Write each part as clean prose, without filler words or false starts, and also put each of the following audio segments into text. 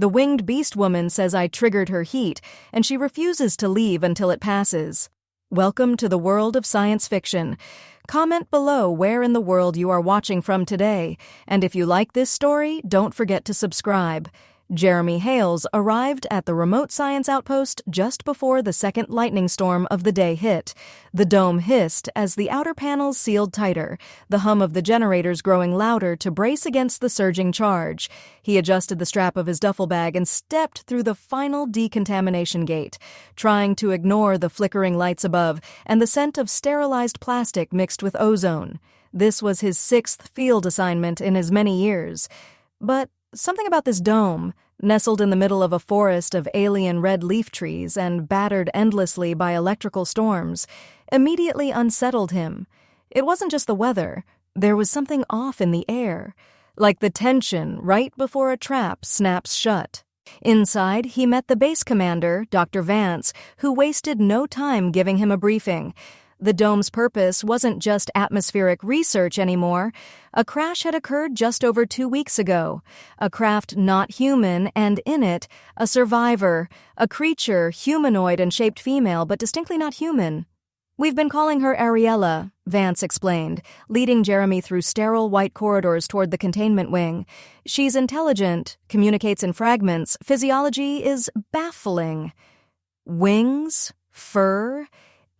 The winged beastwoman says I triggered her heat, and she refuses to leave until it passes. Welcome to the world of science fiction. Comment below where in the world you are watching from today, and if you like this story, don't forget to subscribe. Jeremy Hales arrived at the remote science outpost just before the second lightning storm of the day hit. The dome hissed as the outer panels sealed tighter, the hum of the generators growing louder to brace against the surging charge. He adjusted the strap of his duffel bag and stepped through the final decontamination gate, trying to ignore the flickering lights above and the scent of sterilized plastic mixed with ozone. This was his 6th field assignment in as many years. But something about this dome, nestled in the middle of a forest of alien red leaf trees and battered endlessly by electrical storms, immediately unsettled him. It wasn't just the weather. There was something off in the air, like the tension right before a trap snaps shut. Inside, he met the base commander, Dr. Vance, who wasted no time giving him a briefing. The dome's purpose wasn't just atmospheric research anymore. A crash had occurred just over 2 weeks ago. A craft not human, and in it, a survivor, a creature, humanoid and shaped female, but distinctly not human. We've been calling her Ariela, Vance explained, leading Jeremy through sterile white corridors toward the containment wing. She's intelligent, communicates in fragments, physiology is baffling. Wings, fur,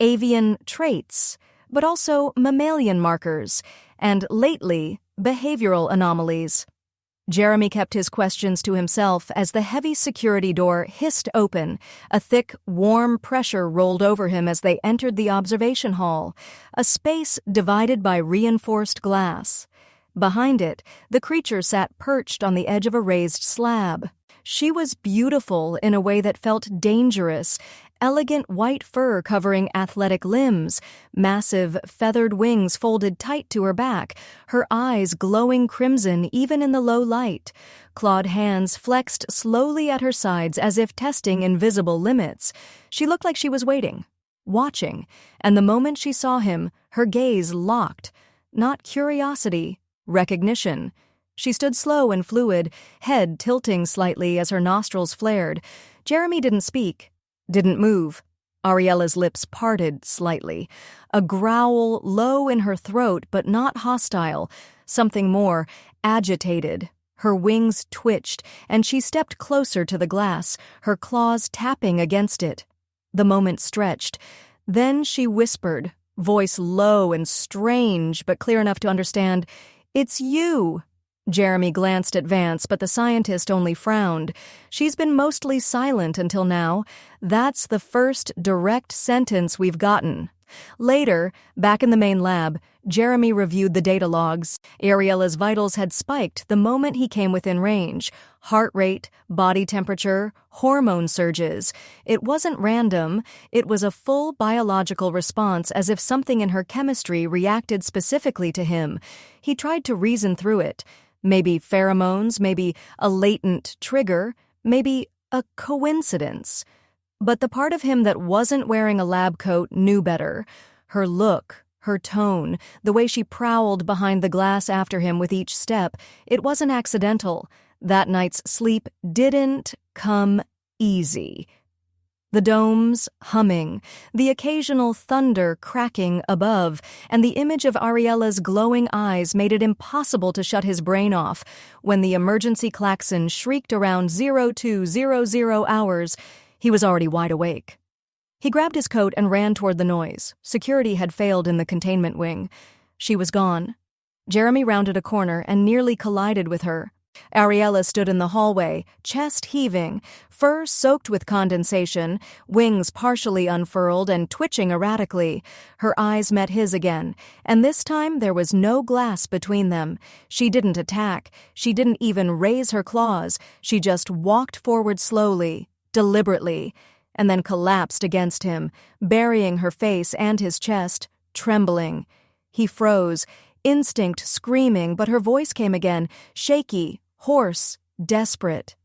avian traits, but also mammalian markers, and lately, behavioral anomalies. Jeremy kept his questions to himself as the heavy security door hissed open. A thick, warm pressure rolled over him as they entered the observation hall, a space divided by reinforced glass. Behind it, the creature sat perched on the edge of a raised slab. She was beautiful in a way that felt dangerous. Elegant white fur covering athletic limbs, massive feathered wings folded tight to her back, her eyes glowing crimson even in the low light. Clawed hands flexed slowly at her sides as if testing invisible limits. She looked like she was waiting, watching, and the moment she saw him, her gaze locked. Not curiosity, recognition. She stood slow and fluid, head tilting slightly as her nostrils flared. Jeremy didn't speak. Didn't move. Ariela's lips parted slightly. A growl low in her throat, but not hostile. Something more, agitated. Her wings twitched, and she stepped closer to the glass, her claws tapping against it. The moment stretched. Then she whispered, voice low and strange, but clear enough to understand, "It's you." Jeremy glanced at Vance, but the scientist only frowned. She's been mostly silent until now. That's the first direct sentence we've gotten. Later, back in the main lab, Jeremy reviewed the data logs. Ariela's vitals had spiked the moment he came within range. Heart rate, body temperature, hormone surges. It wasn't random. It was a full biological response, as if something in her chemistry reacted specifically to him. He tried to reason through it. Maybe pheromones, maybe a latent trigger, maybe a coincidence. But the part of him that wasn't wearing a lab coat knew better. Her look, her tone, the way she prowled behind the glass after him with each step, it wasn't accidental. That night's sleep didn't come easy. The domes humming, the occasional thunder cracking above, and the image of Ariela's glowing eyes made it impossible to shut his brain off. When the emergency klaxon shrieked around 0200 hours, he was already wide awake. He grabbed his coat and ran toward the noise. Security had failed in the containment wing. She was gone. Jeremy rounded a corner and nearly collided with her. Ariela stood in the hallway, chest heaving, fur soaked with condensation, wings partially unfurled and twitching erratically. Her eyes met his again, and this time there was no glass between them. She didn't attack. She didn't even raise her claws. She just walked forward slowly, deliberately, and then collapsed against him, burying her face and his chest, trembling. He froze, instinct screaming, but her voice came again, shaky, hoarse, desperate.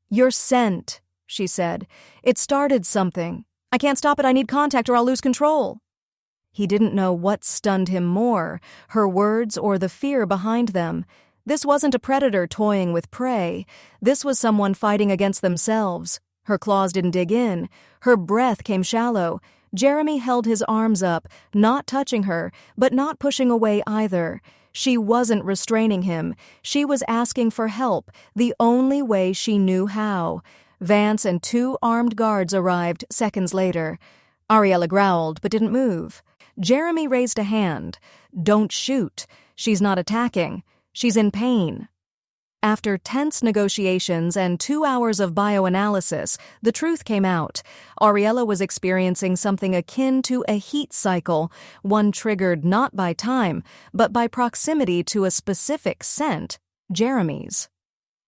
"You're sent," she said. "It started something. I can't stop it. I need contact or I'll lose control." He didn't know what stunned him more, her words or the fear behind them. This wasn't a predator toying with prey. This was someone fighting against themselves. Her claws didn't dig in. Her breath came shallow. Jeremy held his arms up, not touching her, but not pushing away either. She wasn't restraining him. She was asking for help, the only way she knew how. Vance and 2 armed guards arrived seconds later. Ariela growled but didn't move. Jeremy raised a hand. "Don't shoot. She's not attacking. She's in pain." After tense negotiations and 2 hours of bioanalysis, the truth came out. Ariela was experiencing something akin to a heat cycle, one triggered not by time, but by proximity to a specific scent, Jeremy's.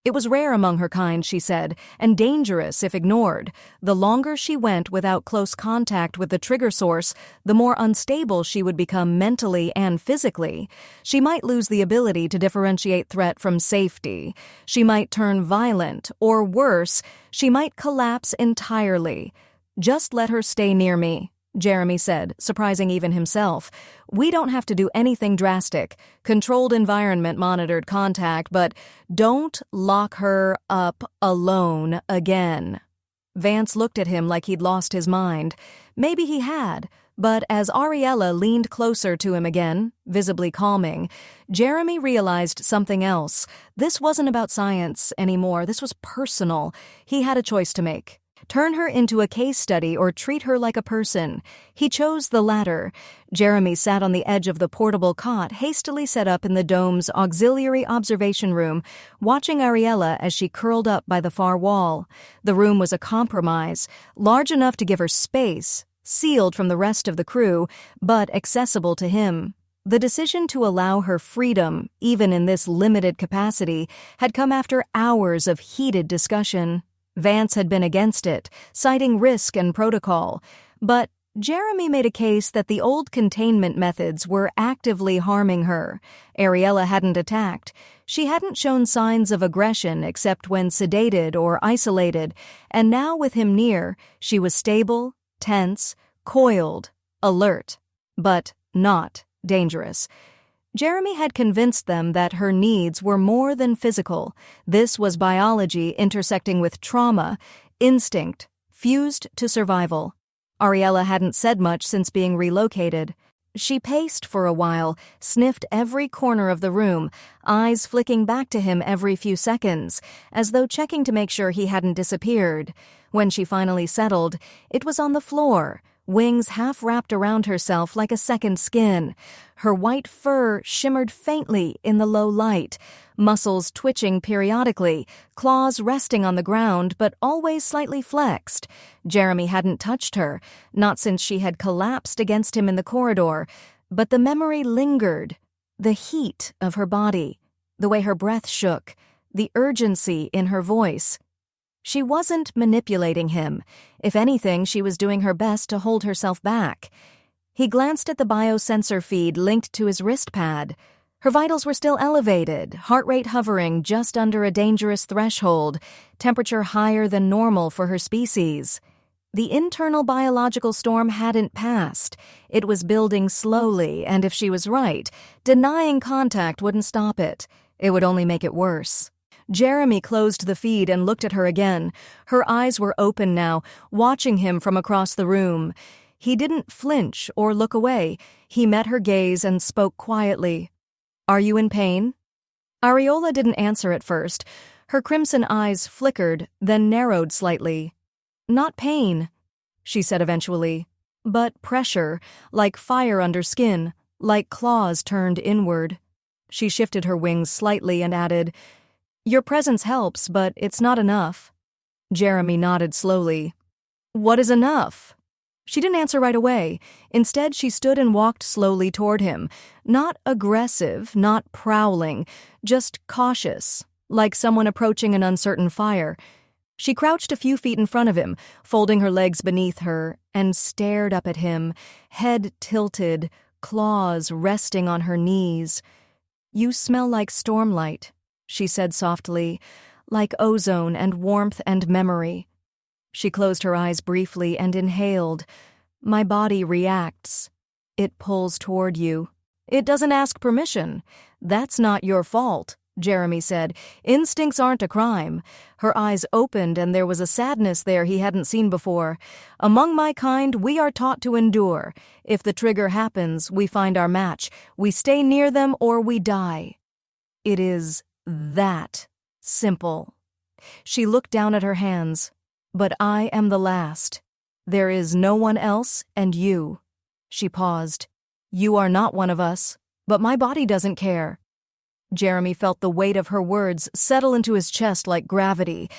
It was rare among her kind, she said, and dangerous if ignored. The longer she went without close contact with the trigger source, the more unstable she would become mentally and physically. She might lose the ability to differentiate threat from safety. She might turn violent, or worse, she might collapse entirely. "Just let her stay near me," Jeremy said, surprising even himself. "We don't have to do anything drastic. Controlled environment monitored contact, but don't lock her up alone again." Vance looked at him like he'd lost his mind. Maybe he had, but as Ariela leaned closer to him again, visibly calming, Jeremy realized something else. This wasn't about science anymore. This was personal. He had a choice to make. Turn her into a case study or treat her like a person. He chose the latter. Jeremy sat on the edge of the portable cot hastily set up in the dome's auxiliary observation room, watching Ariela as she curled up by the far wall. The room was a compromise, large enough to give her space, sealed from the rest of the crew, but accessible to him. The decision to allow her freedom, even in this limited capacity, had come after hours of heated discussion. Vance had been against it, citing risk and protocol, but Jeremy made a case that the old containment methods were actively harming her. Ariela hadn't attacked. She hadn't shown signs of aggression except when sedated or isolated, and now with him near, she was stable, tense, coiled, alert, but not dangerous. Jeremy had convinced them that her needs were more than physical. This was biology intersecting with trauma, instinct, fused to survival. Ariela hadn't said much since being relocated. She paced for a while, sniffed every corner of the room, eyes flicking back to him every few seconds, as though checking to make sure he hadn't disappeared. When she finally settled, it was on the floor, wings half wrapped around herself like a second skin. Her white fur shimmered faintly in the low light, muscles twitching periodically, claws resting on the ground but always slightly flexed. Jeremy hadn't touched her, not since she had collapsed against him in the corridor, but the memory lingered. The heat of her body, the way her breath shook, the urgency in her voice. She wasn't manipulating him. If anything, she was doing her best to hold herself back. He glanced at the biosensor feed linked to his wrist pad. Her vitals were still elevated, heart rate hovering just under a dangerous threshold, temperature higher than normal for her species. The internal biological storm hadn't passed. It was building slowly, and if she was right, denying contact wouldn't stop it. It would only make it worse. Jeremy closed the feed and looked at her again. Her eyes were open now, watching him from across the room. He didn't flinch or look away. He met her gaze and spoke quietly. "Are you in pain?" Ariela didn't answer at first. Her crimson eyes flickered, then narrowed slightly. "Not pain," she said eventually, "but pressure, like fire under skin, like claws turned inward." She shifted her wings slightly and added, "Your presence helps, but it's not enough." Jeremy nodded slowly. "What is enough?" She didn't answer right away. Instead, she stood and walked slowly toward him. Not aggressive, not prowling, just cautious, like someone approaching an uncertain fire. She crouched a few feet in front of him, folding her legs beneath her, and stared up at him, head tilted, claws resting on her knees. "You smell like stormlight," she said softly, "like ozone and warmth and memory." She closed her eyes briefly and inhaled. "My body reacts. It pulls toward you. It doesn't ask permission. That's not your fault. Jeremy said. "Instincts aren't a crime." Her eyes opened and there was a sadness there he hadn't seen before. "Among my kind, we are taught to endure. If the trigger happens, we find our match. We stay near them or we die." It is that simple. She looked down at her hands. "But I am the last. There is no one else and you." She paused. "You are not one of us, but my body doesn't care." Jeremy felt the weight of her words settle into his chest like gravity.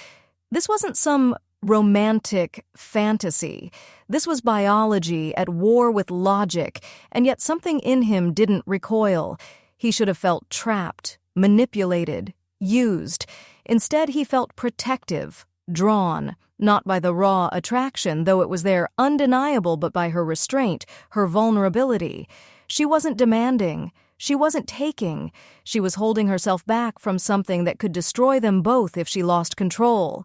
This wasn't some romantic fantasy. This was biology at war with logic, and yet something in him didn't recoil. He should have felt trapped, manipulated, used. Instead, he felt protective, drawn, not by the raw attraction, though it was there undeniable, but by her restraint, her vulnerability. She wasn't demanding. She wasn't taking. She was holding herself back from something that could destroy them both if she lost control.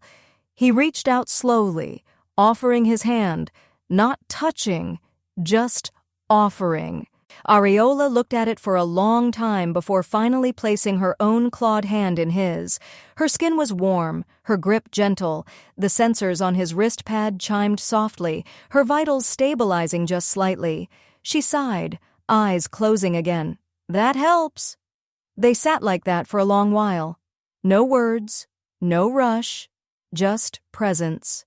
He reached out slowly, offering his hand, not touching, just offering. Ariela looked at it for a long time before finally placing her own clawed hand in his. Her skin was warm, her grip gentle. The sensors on his wrist pad chimed softly, her vitals stabilizing just slightly. She sighed, eyes closing again. "That helps." They sat like that for a long while. No words, no rush, just presence.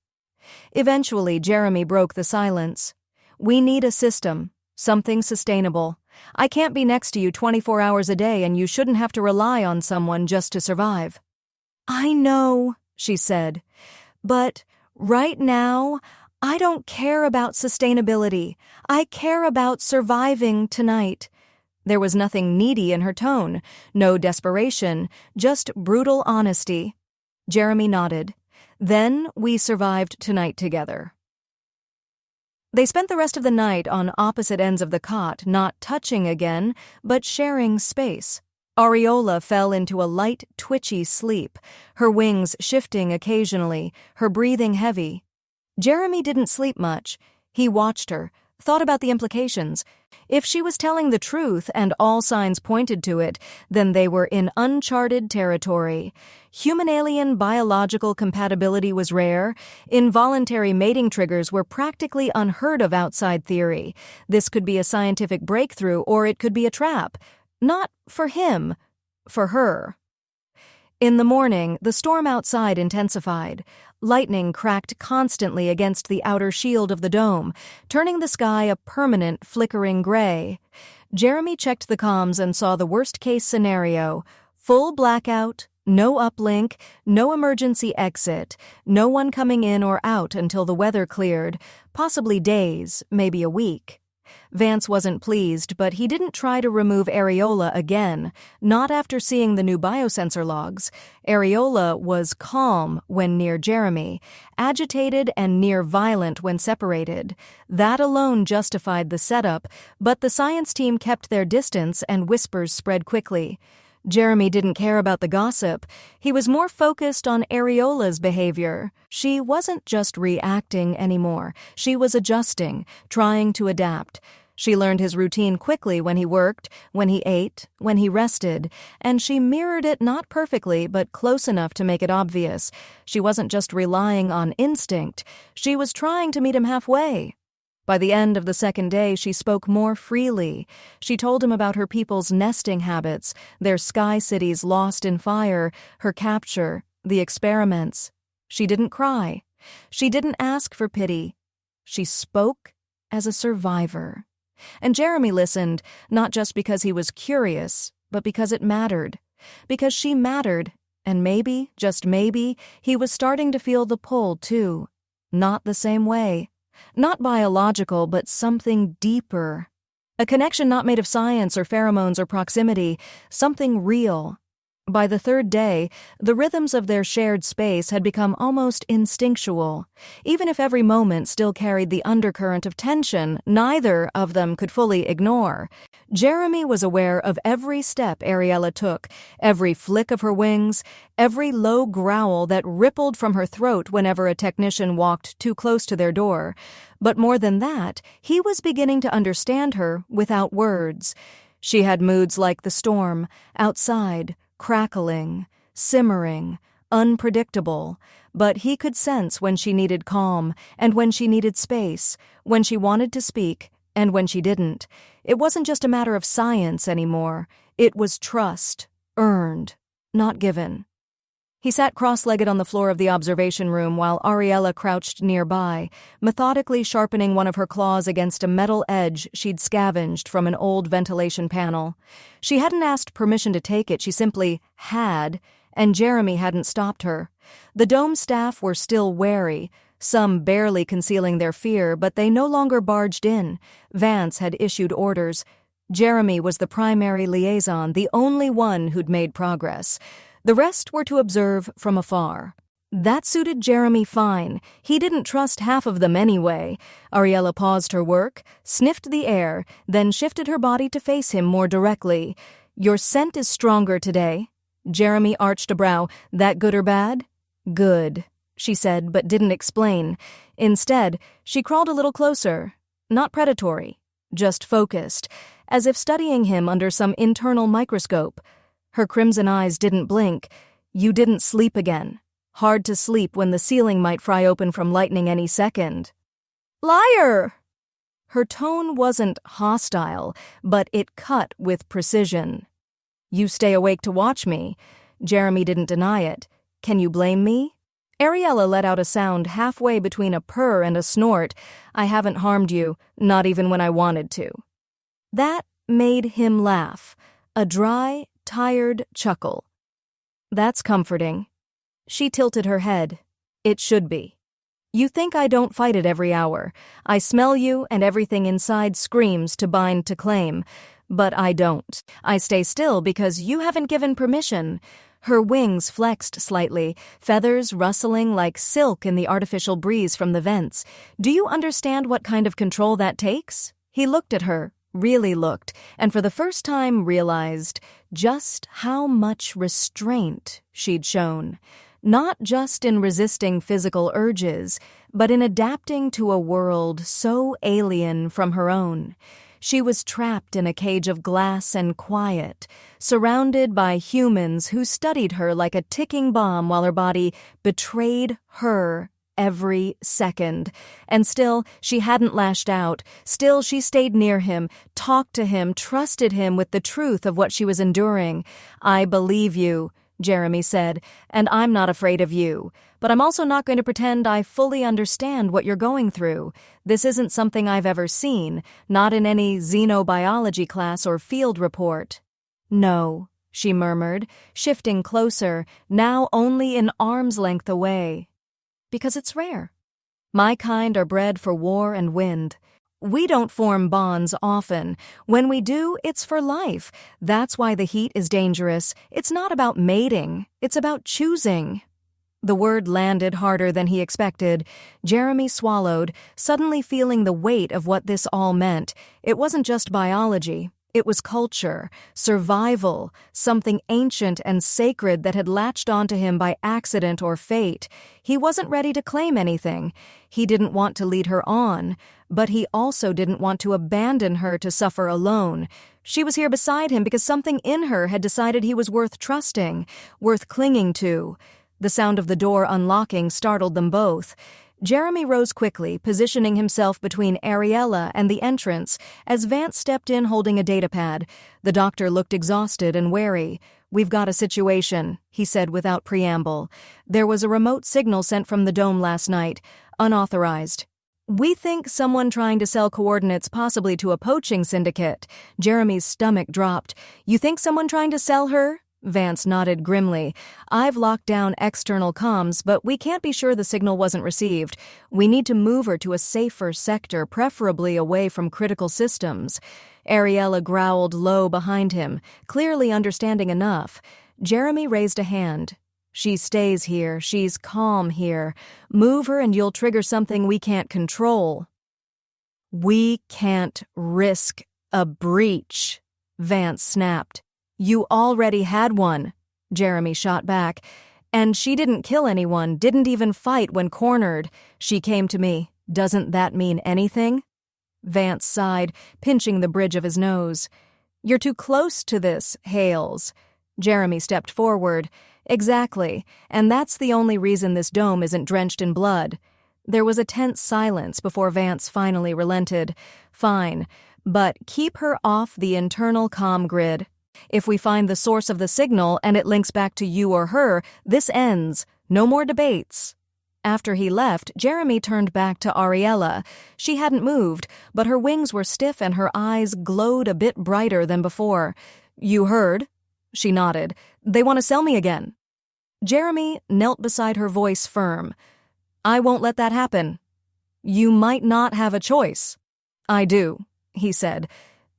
Eventually, Jeremy broke the silence. "We need a system, something sustainable. I can't be next to you 24 hours a day and you shouldn't have to rely on someone just to survive." "I know," she said, "but right now, I don't care about sustainability. I care about surviving tonight." There was nothing needy in her tone, no desperation, just brutal honesty. Jeremy nodded. "Then we survived tonight together." They spent the rest of the night on opposite ends of the cot, not touching again, but sharing space. Ariela fell into a light, twitchy sleep, her wings shifting occasionally, her breathing heavy. Jeremy didn't sleep much. He watched her, thought about the implications. If she was telling the truth, and all signs pointed to it, then they were in uncharted territory. Human-alien biological compatibility was rare. Involuntary mating triggers were practically unheard of outside theory. This could be a scientific breakthrough, or it could be a trap. Not for him, for her. In the morning, the storm outside intensified. Lightning cracked constantly against the outer shield of the dome, turning the sky a permanent flickering gray. Jeremy checked the comms and saw the worst-case scenario. Full blackout, no uplink, no emergency exit, no one coming in or out until the weather cleared, possibly days, maybe a week. Vance wasn't pleased, but he didn't try to remove Ariela again, not after seeing the new biosensor logs. Ariela was calm when near Jeremy, agitated and near violent when separated. That alone justified the setup, but the science team kept their distance and whispers spread quickly. Jeremy didn't care about the gossip. He was more focused on Ariola's behavior. She wasn't just reacting anymore. She was adjusting, trying to adapt. She learned his routine quickly when he worked, when he ate, when he rested, and she mirrored it not perfectly but close enough to make it obvious. She wasn't just relying on instinct. She was trying to meet him halfway. By the end of the second day, she spoke more freely. She told him about her people's nesting habits, their sky cities lost in fire, her capture, the experiments. She didn't cry. She didn't ask for pity. She spoke as a survivor. And Jeremy listened, not just because he was curious, but because it mattered. Because she mattered, and maybe, just maybe, he was starting to feel the pull, too. Not the same way. Not biological, but something deeper. A connection not made of science or pheromones or proximity, something real. By the third day, the rhythms of their shared space had become almost instinctual. Even if every moment still carried the undercurrent of tension, neither of them could fully ignore. Jeremy was aware of every step Ariela took, every flick of her wings, every low growl that rippled from her throat whenever a technician walked too close to their door. But more than that, he was beginning to understand her without words. She had moods like the storm, outside, crackling, simmering, unpredictable, but he could sense when she needed calm and when she needed space, when she wanted to speak and when she didn't. It wasn't just a matter of science anymore. It was trust, earned, not given. He sat cross-legged on the floor of the observation room while Ariela crouched nearby, methodically sharpening one of her claws against a metal edge she'd scavenged from an old ventilation panel. She hadn't asked permission to take it, she simply had, and Jeremy hadn't stopped her. The dome staff were still wary, some barely concealing their fear, but they no longer barged in. Vance had issued orders. Jeremy was the primary liaison, the only one who'd made progress. The rest were to observe from afar. That suited Jeremy fine. He didn't trust half of them anyway. Ariela paused her work, sniffed the air, then shifted her body to face him more directly. "Your scent is stronger today." Jeremy arched a brow. "That good or bad?" "Good," she said, but didn't explain. Instead, she crawled a little closer. Not predatory, just focused, as if studying him under some internal microscope. Her crimson eyes didn't blink. "You didn't sleep again. Hard to sleep when the ceiling might fry open from lightning any second." "Liar!" Her tone wasn't hostile, but it cut with precision. "You stay awake to watch me." Jeremy didn't deny it. "Can you blame me?" Ariela let out a sound halfway between a purr and a snort. "I haven't harmed you, not even when I wanted to." That made him laugh. A dry, tired chuckle. "That's comforting." She tilted her head. "It should be. You think I don't fight it every hour. I smell you and everything inside screams to bind to claim. But I don't. I stay still because you haven't given permission." Her wings flexed slightly, feathers rustling like silk in the artificial breeze from the vents. "Do you understand what kind of control that takes?" He looked at her, really looked, and for the first time realized just how much restraint she'd shown. Not just in resisting physical urges, but in adapting to a world so alien from her own. She was trapped in a cage of glass and quiet, surrounded by humans who studied her like a ticking bomb while her body betrayed her every second. And still, she hadn't lashed out. Still, she stayed near him, talked to him, trusted him with the truth of what she was enduring. "I believe you," Jeremy said, "and I'm not afraid of you. But I'm also not going to pretend I fully understand what you're going through. This isn't something I've ever seen, not in any xenobiology class or field report." "No," she murmured, shifting closer, now only an arm's length away. "Because it's rare. My kind are bred for war and wind. We don't form bonds often. When we do, it's for life. That's why the heat is dangerous. It's not about mating. It's about choosing." The word landed harder than he expected. Jeremy swallowed, suddenly feeling the weight of what this all meant. It wasn't just biology. It was culture, survival, something ancient and sacred that had latched onto him by accident or fate. He wasn't ready to claim anything. He didn't want to lead her on, but he also didn't want to abandon her to suffer alone. She was here beside him because something in her had decided he was worth trusting, worth clinging to. The sound of the door unlocking startled them both. Jeremy rose quickly, positioning himself between Ariela and the entrance as Vance stepped in holding a datapad. The doctor looked exhausted and wary. "We've got a situation," he said without preamble. "There was a remote signal sent from the dome last night, unauthorized. We think someone trying to sell coordinates possibly to a poaching syndicate." Jeremy's stomach dropped. "You think someone trying to sell her?" Vance nodded grimly. "I've locked down external comms, but we can't be sure the signal wasn't received. We need to move her to a safer sector, preferably away from critical systems." Ariela growled low behind him, clearly understanding enough. Jeremy raised a hand. "She stays here. She's calm here. Move her and you'll trigger something we can't control." "We can't risk a breach," Vance snapped. "You already had one," Jeremy shot back. "And she didn't kill anyone, didn't even fight when cornered. She came to me. Doesn't that mean anything?" Vance sighed, pinching the bridge of his nose. "You're too close to this, Hales." Jeremy stepped forward. Exactly, and that's the only reason this dome isn't drenched in blood. There was a tense silence before Vance finally relented. Fine, but keep her off the internal comm grid. If we find the source of the signal and it links back to you or her, this ends. No more debates. After he left, Jeremy turned back to Ariela. She hadn't moved, but her wings were stiff and her eyes glowed a bit brighter than before. You heard? She nodded. They want to sell me again. Jeremy knelt beside her, voice firm. I won't let that happen. You might not have a choice. I do, he said,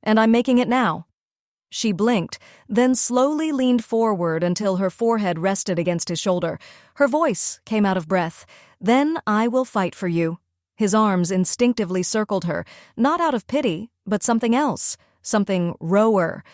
and I'm making it now. She blinked, then slowly leaned forward until her forehead rested against his shoulder. Her voice came out of breath. Then I will fight for you. His arms instinctively circled her, not out of pity, but something else, something rower.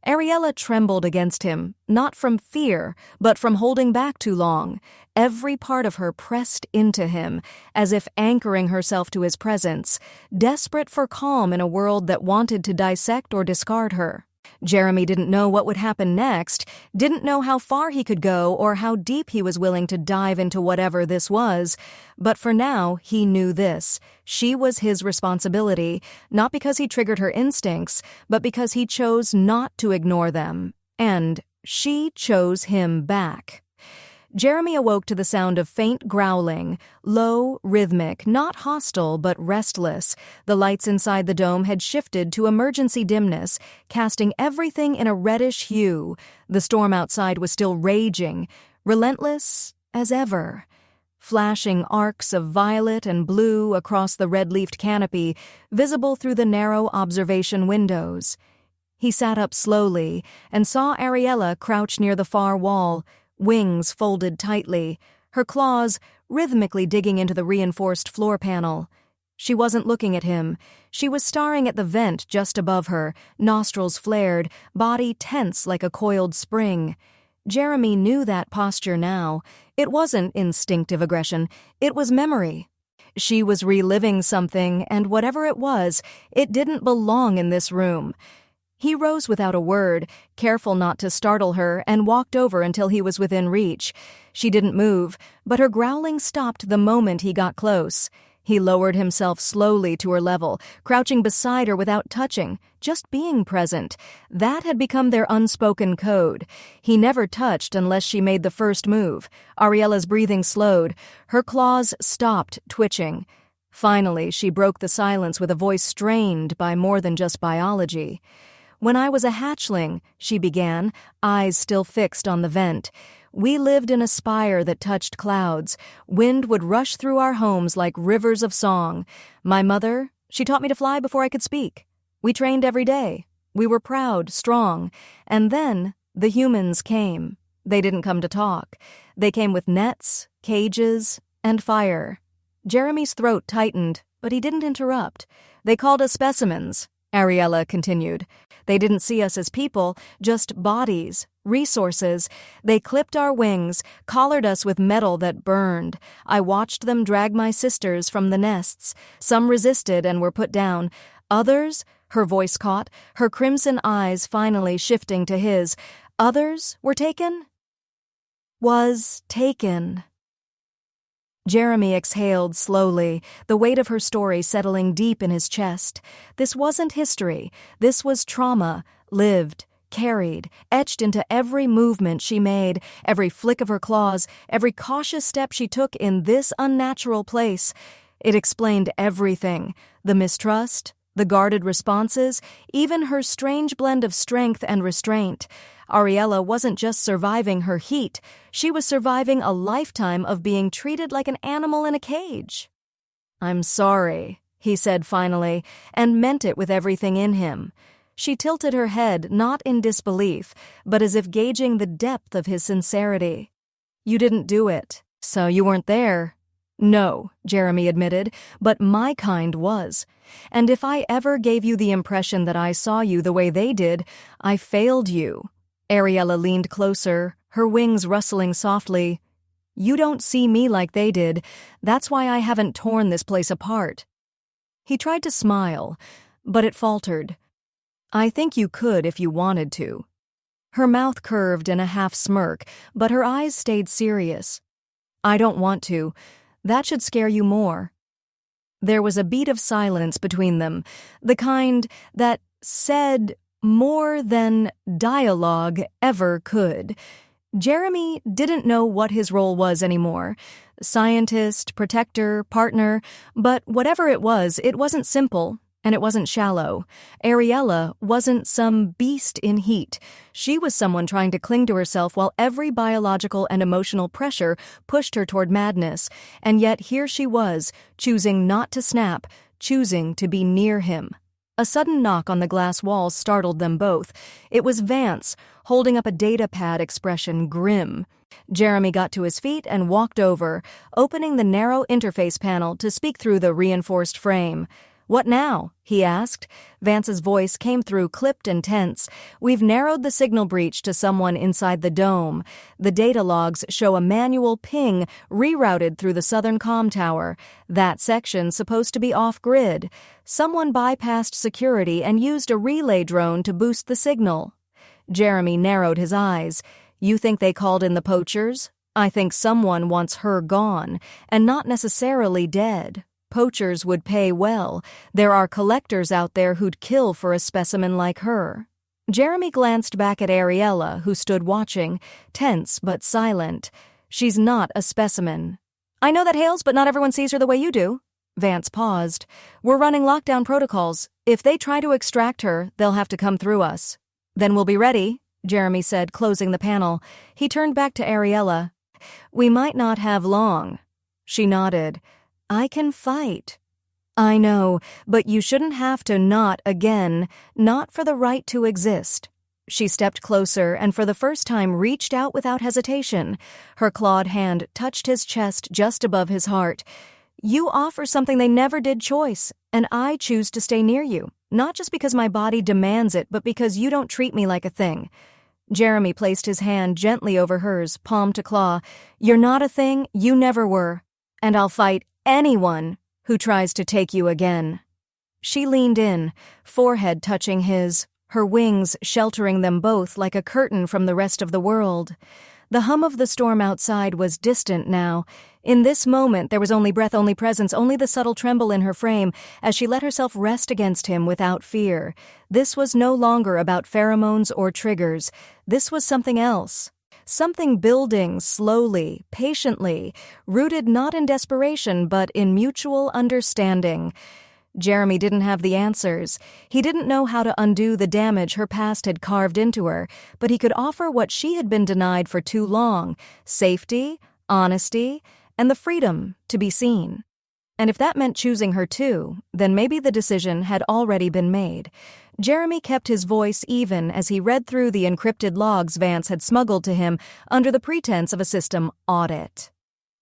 Ariela trembled against him, not from fear, but from holding back too long. Every part of her pressed into him, as if anchoring herself to his presence, desperate for calm in a world that wanted to dissect or discard her. Jeremy didn't know what would happen next, didn't know how far he could go or how deep he was willing to dive into whatever this was. But for now, he knew this. She was his responsibility, not because he triggered her instincts, but because he chose not to ignore them. And she chose him back. Jeremy awoke to the sound of faint growling, low, rhythmic, not hostile but restless. The lights inside the dome had shifted to emergency dimness, casting everything in a reddish hue. The storm outside was still raging, relentless as ever. Flashing arcs of violet and blue across the red-leafed canopy, visible through the narrow observation windows. He sat up slowly and saw Ariela crouch near the far wall, wings folded tightly, her claws rhythmically digging into the reinforced floor panel. She wasn't looking at him. She was staring at the vent just above her, nostrils flared, body tense like a coiled spring. Jeremy knew that posture now. It wasn't instinctive aggression. It was memory. She was reliving something, and whatever it was, it didn't belong in this room. He rose without a word, careful not to startle her, and walked over until he was within reach. She didn't move, but her growling stopped the moment he got close. He lowered himself slowly to her level, crouching beside her without touching, just being present. That had become their unspoken code. He never touched unless she made the first move. Ariela's breathing slowed. Her claws stopped twitching. Finally, she broke the silence with a voice strained by more than just biology. When I was a hatchling, she began, eyes still fixed on the vent. We lived in a spire that touched clouds. Wind would rush through our homes like rivers of song. My mother, she taught me to fly before I could speak. We trained every day. We were proud, strong. And then the humans came. They didn't come to talk. They came with nets, cages, and fire. Jeremy's throat tightened, but he didn't interrupt. They called us specimens, Ariela continued. They didn't see us as people, just bodies, resources. They clipped our wings, collared us with metal that burned. I watched them drag my sisters from the nests. Some resisted and were put down. Others, her voice caught, her crimson eyes finally shifting to his. Others were taken? Was taken. Jeremy exhaled slowly, the weight of her story settling deep in his chest. This wasn't history. This was trauma, lived, carried, etched into every movement she made, every flick of her claws, every cautious step she took in this unnatural place. It explained everything, the mistrust, the guarded responses, even her strange blend of strength and restraint. Ariela wasn't just surviving her heat, she was surviving a lifetime of being treated like an animal in a cage. I'm sorry, he said finally, and meant it with everything in him. She tilted her head, not in disbelief, but as if gauging the depth of his sincerity. You didn't do it, so you weren't there. No, Jeremy admitted, but my kind was. And if I ever gave you the impression that I saw you the way they did, I failed you. Ariela leaned closer, her wings rustling softly. You don't see me like they did. That's why I haven't torn this place apart. He tried to smile, but it faltered. I think you could if you wanted to. Her mouth curved in a half-smirk, but her eyes stayed serious. "I don't want to. That should scare you more." There was a beat of silence between them, the kind that said more than dialogue ever could. Jeremy didn't know what his role was anymore. Scientist, protector, partner, but whatever it wasn't simple, and it wasn't shallow. Ariela wasn't some beast in heat. She was someone trying to cling to herself while every biological and emotional pressure pushed her toward madness, and yet here she was, choosing not to snap, choosing to be near him. A sudden knock on the glass wall startled them both. It was Vance, holding up a data pad, expression grim. Jeremy got to his feet and walked over, opening the narrow interface panel to speak through the reinforced frame. "What now?" he asked. Vance's voice came through clipped and tense. "We've narrowed the signal breach to someone inside the dome. The data logs show a manual ping rerouted through the southern comm tower. That section's supposed to be off-grid. Someone bypassed security and used a relay drone to boost the signal." Jeremy narrowed his eyes. "You think they called in the poachers? I think someone wants her gone, and not necessarily dead. Poachers would pay well. There are collectors out there who'd kill for a specimen like her." Jeremy glanced back at Ariela, who stood watching, tense but silent. "She's not a specimen." "I know that, Hales, but not everyone sees her the way you do." Vance paused. "We're running lockdown protocols. If they try to extract her, they'll have to come through us." "Then we'll be ready," Jeremy said, closing the panel. He turned back to Ariela. "We might not have long." She nodded. "I can fight." "I know, but you shouldn't have to not again, not for the right to exist." She stepped closer and for the first time reached out without hesitation. Her clawed hand touched his chest just above his heart. "You offer something they never did choice, and I choose to stay near you, not just because my body demands it, but because you don't treat me like a thing." Jeremy placed his hand gently over hers, palm to claw. "You're not a thing, you never were, and I'll fight anyone who tries to take you again." She leaned in, forehead touching his, her wings sheltering them both like a curtain from the rest of the world. The hum of the storm outside was distant now. In this moment, there was only breath, only presence, only the subtle tremble in her frame as she let herself rest against him without fear. This was no longer about pheromones or triggers. This was something else. Something building slowly, patiently, rooted not in desperation but in mutual understanding. Jeremy didn't have the answers. He didn't know how to undo the damage her past had carved into her, but he could offer what she had been denied for too long: safety, honesty, and the freedom to be seen. And if that meant choosing her too, then maybe the decision had already been made. Jeremy kept his voice even as he read through the encrypted logs Vance had smuggled to him under the pretense of a system audit.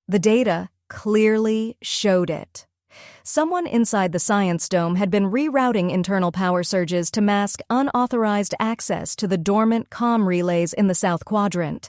The data clearly showed it. Someone inside the Science Dome had been rerouting internal power surges to mask unauthorized access to the dormant comm relays in the South Quadrant.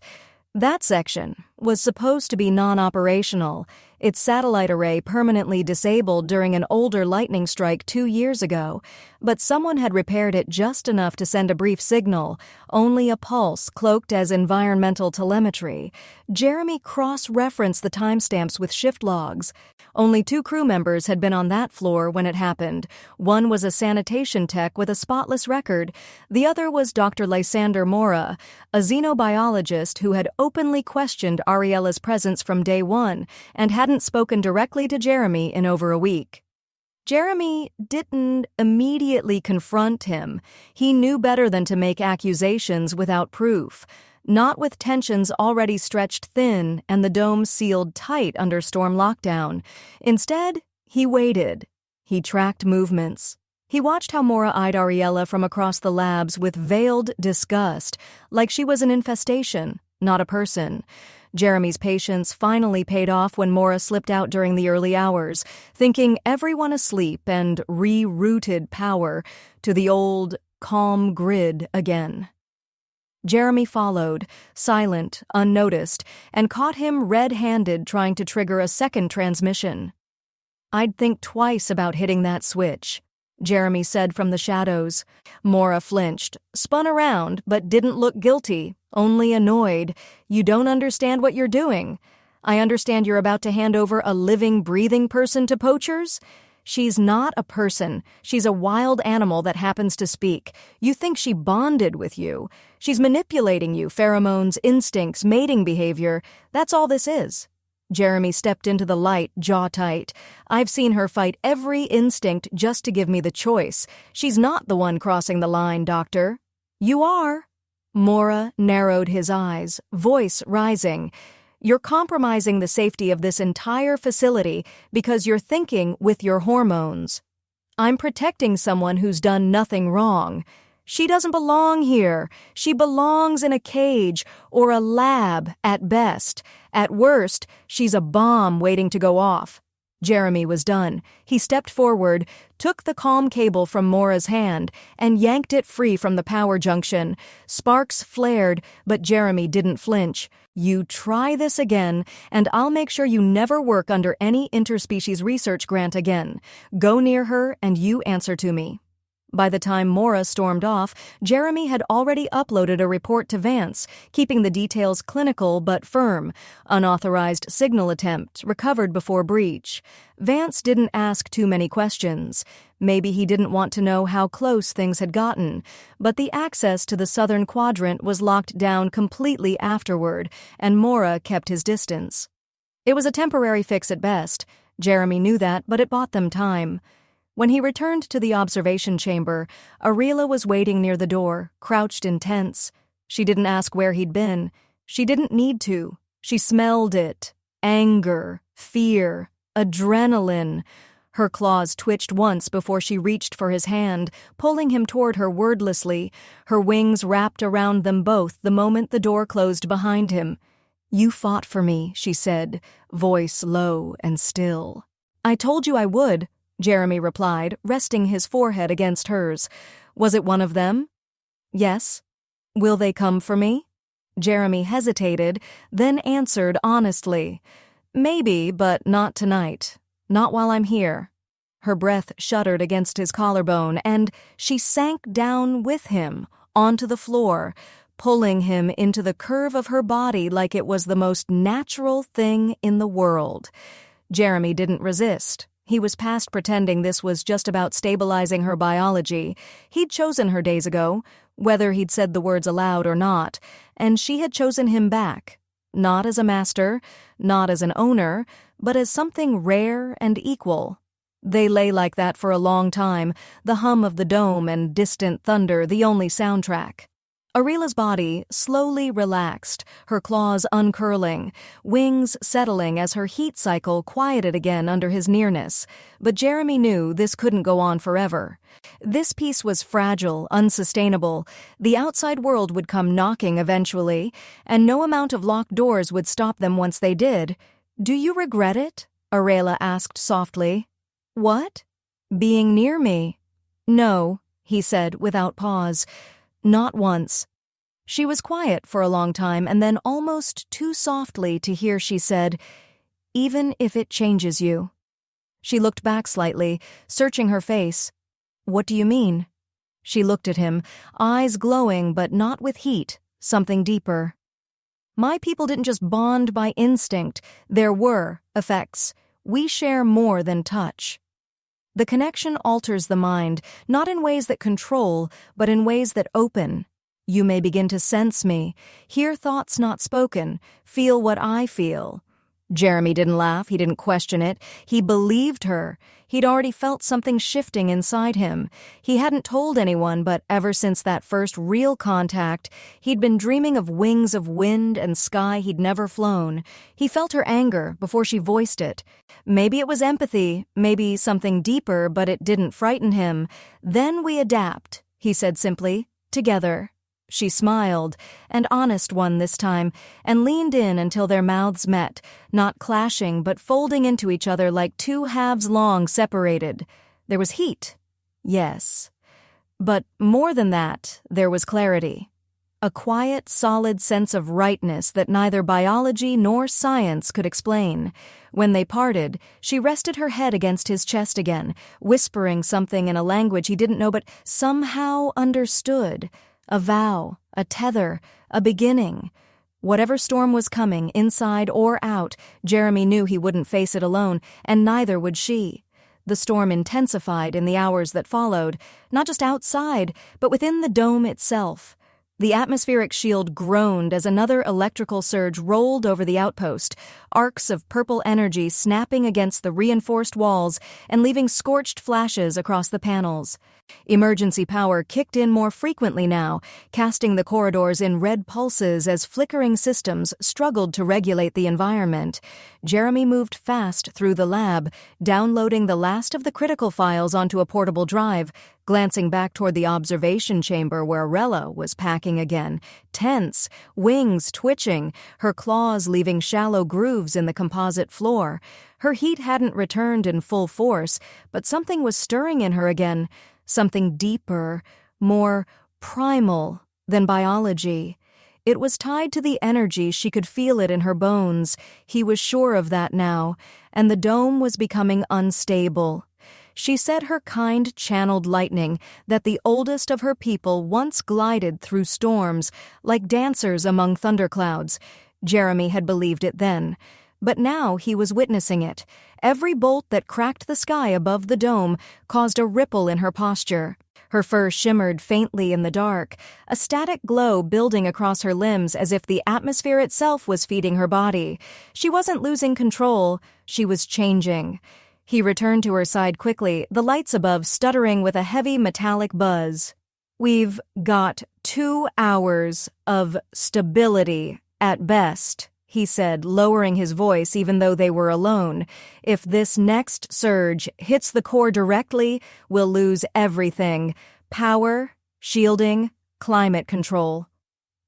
That section was supposed to be non-operational, its satellite array permanently disabled during an older lightning strike 2 years ago, but someone had repaired it just enough to send a brief signal, only a pulse cloaked as environmental telemetry. Jeremy cross-referenced the timestamps with shift logs. Only 2 crew members had been on that floor when it happened. One was a sanitation tech with a spotless record. The other was Dr. Lysander Mora, a xenobiologist who had openly questioned Ariela's presence from day one and hadn't spoken directly to Jeremy in over a week. Jeremy didn't immediately confront him. He knew better than to make accusations without proof. Not with tensions already stretched thin and the dome sealed tight under storm lockdown. Instead, he waited. He tracked movements. He watched how Mora eyed Ariela from across the labs with veiled disgust, like she was an infestation, not a person. Jeremy's patience finally paid off when Mora slipped out during the early hours, thinking everyone asleep and rerouted power to the old, calm grid again. Jeremy followed, silent, unnoticed, and caught him red-handed trying to trigger a second transmission. "I'd think twice about hitting that switch." Jeremy said from the shadows. Mora flinched, spun around, but didn't look guilty, only annoyed. You don't understand what you're doing. I understand you're about to hand over a living, breathing person to poachers? She's not a person. She's a wild animal that happens to speak. You think she bonded with you. She's manipulating you, pheromones, instincts, mating behavior. That's all this is. Jeremy stepped into the light, jaw tight. I've seen her fight every instinct just to give me the choice. She's not the one crossing the line, Doctor. You are. Mora narrowed his eyes, voice rising. You're compromising the safety of this entire facility because you're thinking with your hormones. I'm protecting someone who's done nothing wrong. She doesn't belong here. She belongs in a cage or a lab at best. At worst, she's a bomb waiting to go off. Jeremy was done. He stepped forward, took the comm cable from Mora's hand, and yanked it free from the power junction. Sparks flared, but Jeremy didn't flinch. You try this again, and I'll make sure you never work under any interspecies research grant again. Go near her, and you answer to me. By the time Mora stormed off, Jeremy had already uploaded a report to Vance, keeping the details clinical but firm. Unauthorized signal attempt, recovered before breach. Vance didn't ask too many questions. Maybe he didn't want to know how close things had gotten, but the access to the southern quadrant was locked down completely afterward, and Mora kept his distance. It was a temporary fix at best. Jeremy knew that, but it bought them time. When he returned to the observation chamber, Ariela was waiting near the door, crouched intense. She didn't ask where he'd been. She didn't need to. She smelled it. Anger, fear, adrenaline. Her claws twitched once before she reached for his hand, pulling him toward her wordlessly. Her wings wrapped around them both the moment the door closed behind him. You fought for me, she said, voice low and still. I told you I would, Jeremy replied, resting his forehead against hers. Was it one of them? Yes. Will they come for me? Jeremy hesitated, then answered honestly. Maybe, but not tonight. Not while I'm here. Her breath shuddered against his collarbone, and she sank down with him, onto the floor, pulling him into the curve of her body like it was the most natural thing in the world. Jeremy didn't resist. He was past pretending this was just about stabilizing her biology. He'd chosen her days ago, whether he'd said the words aloud or not, and she had chosen him back. Not as a master, not as an owner, but as something rare and equal. They lay like that for a long time, the hum of the dome and distant thunder the only soundtrack. Ariela's body slowly relaxed, her claws uncurling, wings settling as her heat cycle quieted again under his nearness. But Jeremy knew this couldn't go on forever. This piece was fragile, unsustainable. The outside world would come knocking eventually, and no amount of locked doors would stop them once they did. Do you regret it? Ariela asked softly. What? Being near me? No, he said without pause. Not once. She was quiet for a long time, and then almost too softly to hear she said, even if it changes you. She looked back slightly, searching her face. What do you mean? She looked at him, eyes glowing but not with heat, something deeper. My people didn't just bond by instinct. There were effects. We share more than touch. The connection alters the mind, not in ways that control, but in ways that open. You may begin to sense me, hear thoughts not spoken, feel what I feel. Jeremy didn't laugh, he didn't question it. He believed her. He'd already felt something shifting inside him. He hadn't told anyone, but ever since that first real contact, he'd been dreaming of wings of wind and sky he'd never flown. He felt her anger before she voiced it. Maybe it was empathy, maybe something deeper, but it didn't frighten him. Then we adapt, he said simply, together. She smiled, an honest one this time, and leaned in until their mouths met, not clashing but folding into each other like two halves long separated. There was heat, yes. But more than that, there was clarity. a quiet, solid sense of rightness that neither biology nor science could explain. When they parted, she rested her head against his chest again, whispering something in a language he didn't know but somehow understood. A vow, a tether, a beginning. Whatever storm was coming, inside or out, Jeremy knew he wouldn't face it alone, and neither would she. The storm intensified in the hours that followed, not just outside, but within the dome itself. The atmospheric shield groaned as another electrical surge rolled over the outpost, arcs of purple energy snapping against the reinforced walls and leaving scorched flashes across the panels. Emergency power kicked in more frequently now, casting the corridors in red pulses as flickering systems struggled to regulate the environment. Jeremy moved fast through the lab, downloading the last of the critical files onto a portable drive, glancing back toward the observation chamber where Ariela was packing again, tense, wings twitching, her claws leaving shallow grooves in the composite floor. Her heat hadn't returned in full force, but something was stirring in her again, something deeper, more primal than biology. It was tied to the energy. She could feel it in her bones. He was sure of that now, and the dome was becoming unstable. She said her kind channeled lightning that the oldest of her people once glided through storms like dancers among thunderclouds. Jeremy had believed it then, but now he was witnessing it. Every bolt that cracked the sky above the dome caused a ripple in her posture. Her fur shimmered faintly in the dark, a static glow building across her limbs as if the atmosphere itself was feeding her body. She wasn't losing control, she was changing. He returned to her side quickly, the lights above stuttering with a heavy metallic buzz. "We've got 2 hours of stability at best," he said, lowering his voice even though they were alone. "If this next surge hits the core directly, we'll lose everything. Power, shielding, climate control."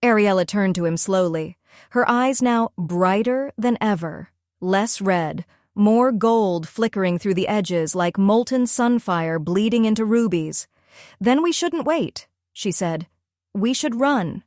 Ariela turned to him slowly, her eyes now brighter than ever, less red, more gold flickering through the edges like molten sunfire bleeding into rubies. "Then we shouldn't wait," she said. "We should run."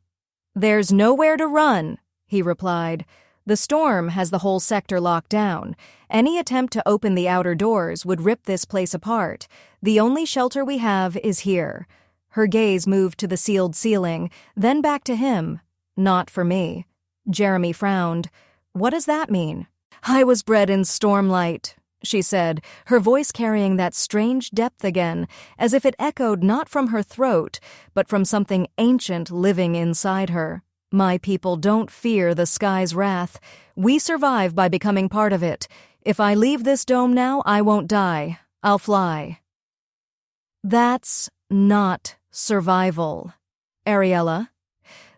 "There's nowhere to run," he replied. "The storm has the whole sector locked down. Any attempt to open the outer doors would rip this place apart. The only shelter we have is here." Her gaze moved to the sealed ceiling, then back to him. "Not for me." Jeremy frowned. "What does that mean?" "I was bred in stormlight," she said, her voice carrying that strange depth again, as if it echoed not from her throat, but from something ancient living inside her. "My people don't fear the sky's wrath. We survive by becoming part of it. If I leave this dome now, I won't die. I'll fly." "That's not survival, Ariela.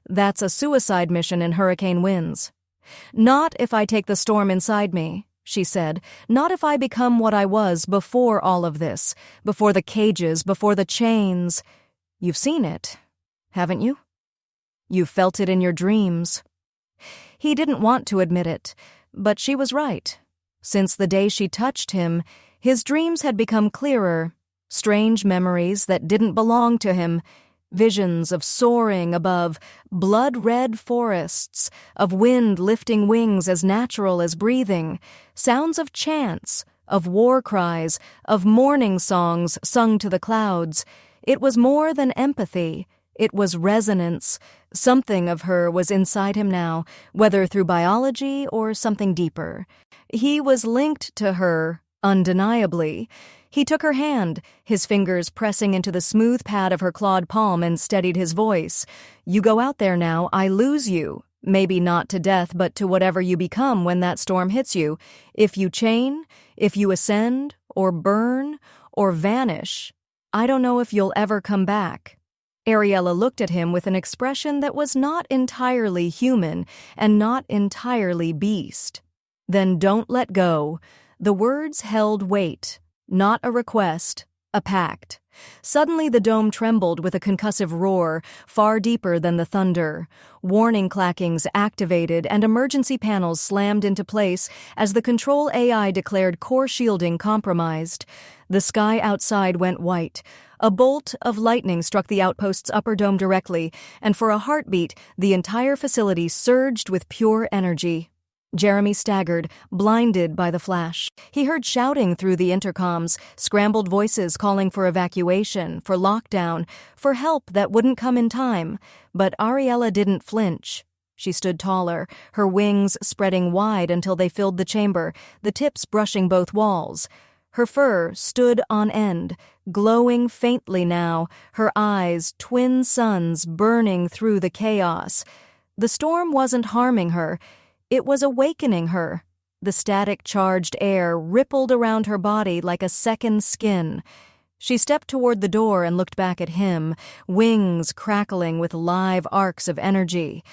That's a suicide mission in hurricane winds." "Not if I take the storm inside me," she said. "Not if I become what I was before all of this, before the cages, before the chains." "You've seen it, haven't you? You felt it in your dreams." He didn't want to admit it, but she was right. Since the day she touched him, his dreams had become clearer, strange memories that didn't belong to him, visions of soaring above blood-red forests, of wind lifting wings as natural as breathing, sounds of chants, of war cries, of mourning songs sung to the clouds. It was more than empathy. It was resonance. Something of her was inside him now, whether through biology or something deeper. He was linked to her, undeniably. He took her hand, his fingers pressing into the smooth pad of her clawed palm, and steadied his voice. "You go out there now, I lose you. Maybe not to death, but to whatever you become when that storm hits you. If you chain, if you ascend, or burn, or vanish, I don't know if you'll ever come back." Ariela looked at him with an expression that was not entirely human and not entirely beast. "Then don't let go." The words held weight. Not a request, a pact. Suddenly the dome trembled with a concussive roar, far deeper than the thunder. Warning clackings activated and emergency panels slammed into place as the control AI declared core shielding compromised. The sky outside went white. A bolt of lightning struck the outpost's upper dome directly, and for a heartbeat, the entire facility surged with pure energy. Jeremy staggered, blinded by the flash. He heard shouting through the intercoms, scrambled voices calling for evacuation, for lockdown, for help that wouldn't come in time. But Ariela didn't flinch. She stood taller, her wings spreading wide until they filled the chamber, the tips brushing both walls. Her fur stood on end, glowing faintly now, her eyes twin suns burning through the chaos. The storm wasn't harming her. It was awakening her. The static-charged air rippled around her body like a second skin. She stepped toward the door and looked back at him, wings crackling with live arcs of energy.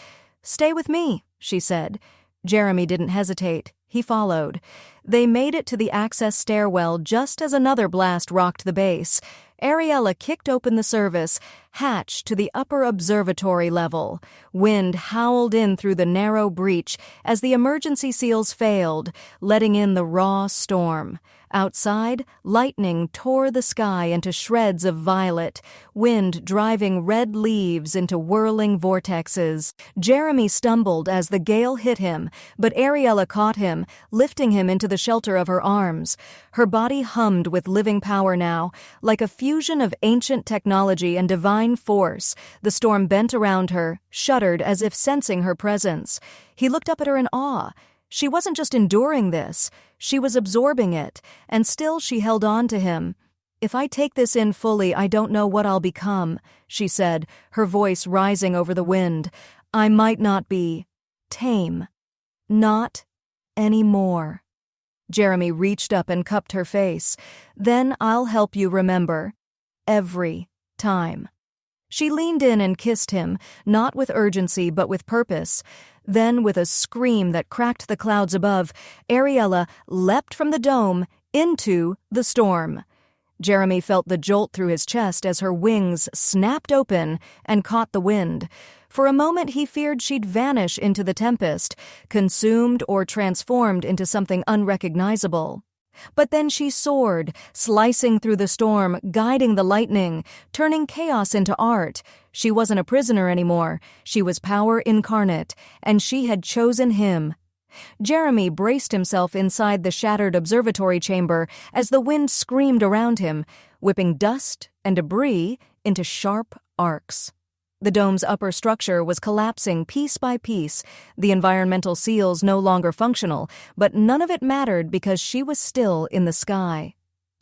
"Stay with me," she said. Jeremy didn't hesitate. He followed. They made it to the access stairwell just as another blast rocked the base. Ariela kicked open the service, hatch to the upper observatory level. Wind howled in through the narrow breach as the emergency seals failed, letting in the raw storm. Outside, lightning tore the sky into shreds of violet, wind driving red leaves into whirling vortexes. Jeremy stumbled as the gale hit him, but Ariela caught him, lifting him into the shelter of her arms. Her body hummed with living power now, like a fusion of ancient technology and divine force. The storm bent around her, shuddered as if sensing her presence. He looked up at her in awe. She wasn't just enduring this, she was absorbing it, and still she held on to him. "If I take this in fully, I don't know what I'll become," she said, her voice rising over the wind. "I might not be tame. Not anymore." Jeremy reached up and cupped her face. "Then I'll help you remember. Every time." She leaned in and kissed him, not with urgency but with purpose. Then, with a scream that cracked the clouds above, Ariela leapt from the dome into the storm. Jeremy felt the jolt through his chest as her wings snapped open and caught the wind. For a moment he feared she'd vanish into the tempest, consumed or transformed into something unrecognizable. But then she soared, slicing through the storm, guiding the lightning, turning chaos into art. She wasn't a prisoner anymore. She was power incarnate, and she had chosen him. Jeremy braced himself inside the shattered observatory chamber as the wind screamed around him, whipping dust and debris into sharp arcs. The dome's upper structure was collapsing piece by piece, the environmental seals no longer functional, but none of it mattered because she was still in the sky.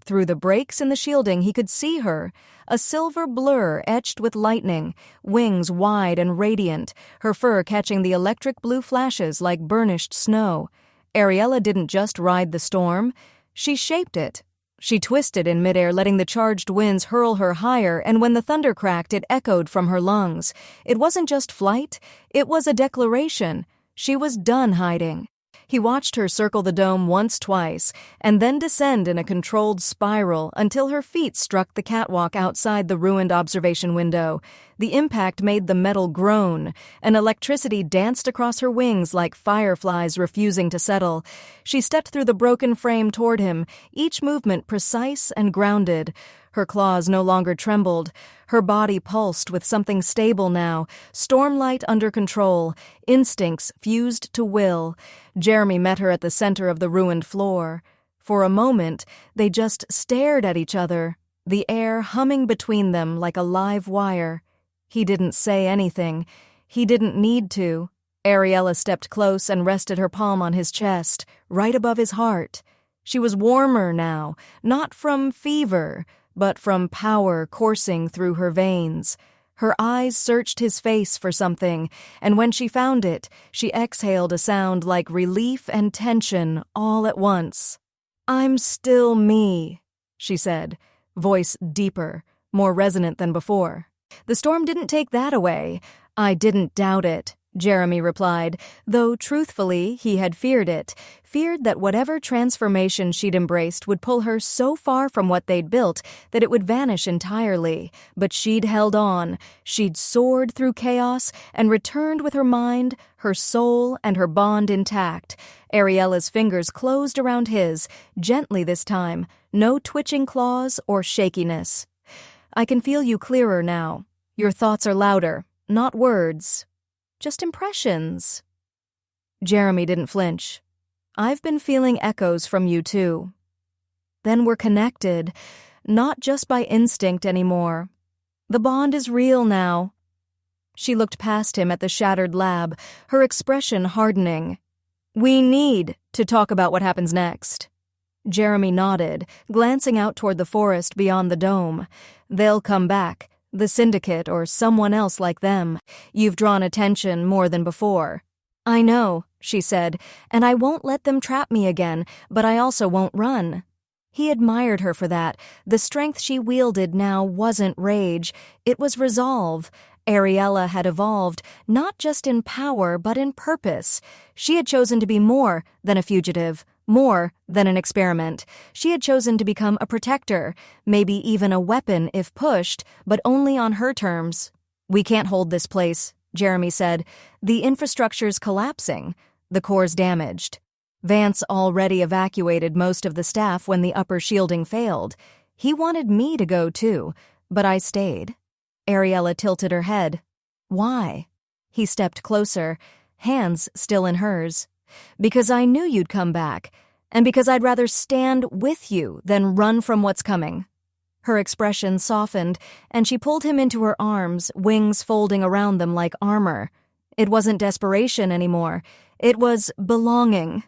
Through the breaks in the shielding he could see her, a silver blur etched with lightning, wings wide and radiant, her fur catching the electric blue flashes like burnished snow. Ariela didn't just ride the storm, she shaped it. She twisted in midair, letting the charged winds hurl her higher, and when the thunder cracked, it echoed from her lungs. It wasn't just flight, it was a declaration. She was done hiding. He watched her circle the dome twice, and then descend in a controlled spiral until her feet struck the catwalk outside the ruined observation window. The impact made the metal groan, and electricity danced across her wings like fireflies refusing to settle. She stepped through the broken frame toward him, each movement precise and grounded. Her claws no longer trembled. Her body pulsed with something stable now, stormlight under control, instincts fused to will. Jeremy met her at the center of the ruined floor. For a moment, they just stared at each other, the air humming between them like a live wire. He didn't say anything. He didn't need to. Ariela stepped close and rested her palm on his chest, right above his heart. She was warmer now, not from fever, but from power coursing through her veins. Her eyes searched his face for something, and when she found it, she exhaled a sound like relief and tension all at once. "I'm still me," she said, voice deeper, more resonant than before. The storm didn't take that away. "I didn't doubt it," Jeremy replied, though truthfully he had feared it, feared that whatever transformation she'd embraced would pull her so far from what they'd built that it would vanish entirely. But she'd held on. She'd soared through chaos and returned with her mind, her soul, and her bond intact. Ariela's fingers closed around his, gently this time, no twitching claws or shakiness. I can feel you clearer now. Your thoughts are louder, not words, just impressions. Jeremy didn't flinch. I've been feeling echoes from you too. Then we're connected, not just by instinct anymore. The bond is real now. She looked past him at the shattered lab, her expression hardening. We need to talk about what happens next. Jeremy nodded, glancing out toward the forest beyond the dome. They'll come back, the syndicate or someone else like them. You've drawn attention more than before. I know, she said, and I won't let them trap me again, but I also won't run. He admired her for that. The strength she wielded now wasn't rage, it was resolve. Ariela had evolved, not just in power, but in purpose. She had chosen to be more than a fugitive, more than an experiment. She had chosen to become a protector, maybe even a weapon if pushed, but only on her terms. We can't hold this place, Jeremy said. The infrastructure's collapsing. The core's damaged. Vance already evacuated most of the staff when the upper shielding failed. He wanted me to go too, but I stayed. Ariela tilted her head. Why? He stepped closer, hands still in hers. Because I knew you'd come back, and because I'd rather stand with you than run from what's coming. Her expression softened, and she pulled him into her arms, wings folding around them like armor. It wasn't desperation anymore. It was belonging.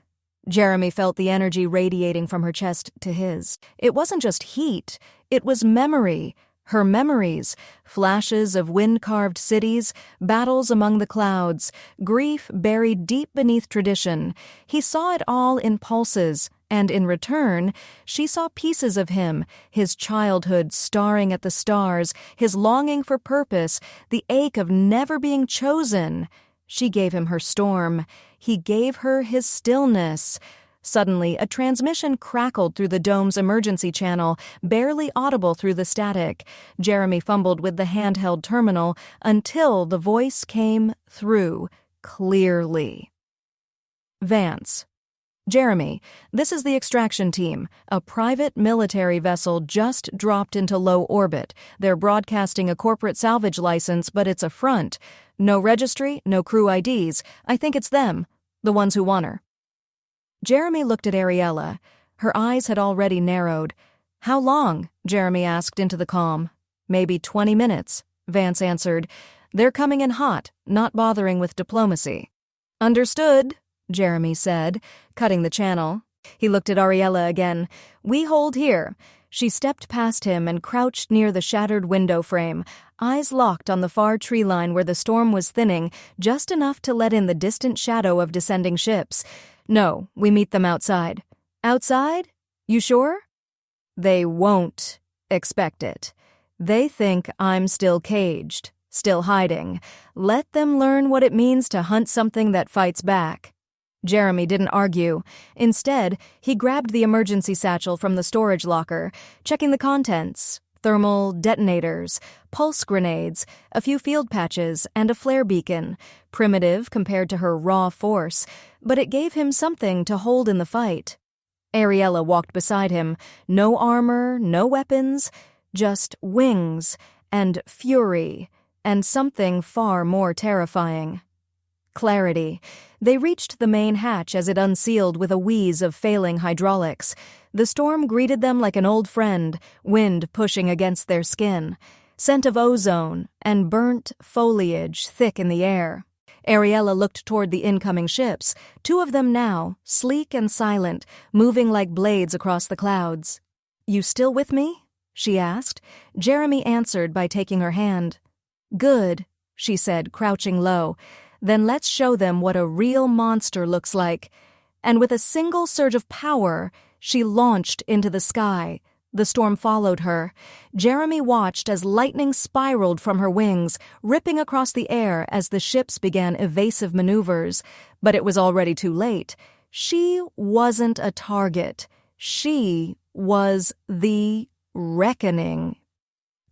Jeremy felt the energy radiating from her chest to his. It wasn't just heat, it was memory. Her memories, flashes of wind-carved cities, battles among the clouds, grief buried deep beneath tradition. He saw it all in pulses, and in return, she saw pieces of him, his childhood staring at the stars, his longing for purpose, the ache of never being chosen. She gave him her storm. He gave her his stillness. Suddenly, a transmission crackled through the dome's emergency channel, barely audible through the static. Jeremy fumbled with the handheld terminal until the voice came through, clearly. Vance. Jeremy, this is the extraction team. A private military vessel just dropped into low orbit. They're broadcasting a corporate salvage license, but it's a front. No registry, no crew IDs. I think it's them, the ones who want her. Jeremy looked at Ariela. Her eyes had already narrowed. How long? Jeremy asked into the calm. Maybe 20 minutes, Vance answered. They're coming in hot, not bothering with diplomacy. Understood, Jeremy said, cutting the channel. He looked at Ariela again. We hold here. She stepped past him and crouched near the shattered window frame, eyes locked on the far tree line where the storm was thinning, just enough to let in the distant shadow of descending ships. No, we meet them outside. Outside? You sure? They won't expect it. They think I'm still caged, still hiding. Let them learn what it means to hunt something that fights back. Jeremy didn't argue. Instead, he grabbed the emergency satchel from the storage locker, checking the contents. Thermal detonators, pulse grenades, a few field patches, and a flare beacon. Primitive compared to her raw force, but it gave him something to hold in the fight. Ariela walked beside him. No armor, no weapons, just wings and fury, and something far more terrifying. Clarity. They reached the main hatch as it unsealed with a wheeze of failing hydraulics. The storm greeted them like an old friend, wind pushing against their skin. Scent of ozone and burnt foliage thick in the air. Ariela looked toward the incoming ships, two of them now, sleek and silent, moving like blades across the clouds. You still with me? She asked. Jeremy answered by taking her hand. Good, she said, crouching low. Then let's show them what a real monster looks like. And with a single surge of power, she launched into the sky. The storm followed her. Jeremy watched as lightning spiraled from her wings, ripping across the air as the ships began evasive maneuvers. But it was already too late. She wasn't a target. She was the reckoning.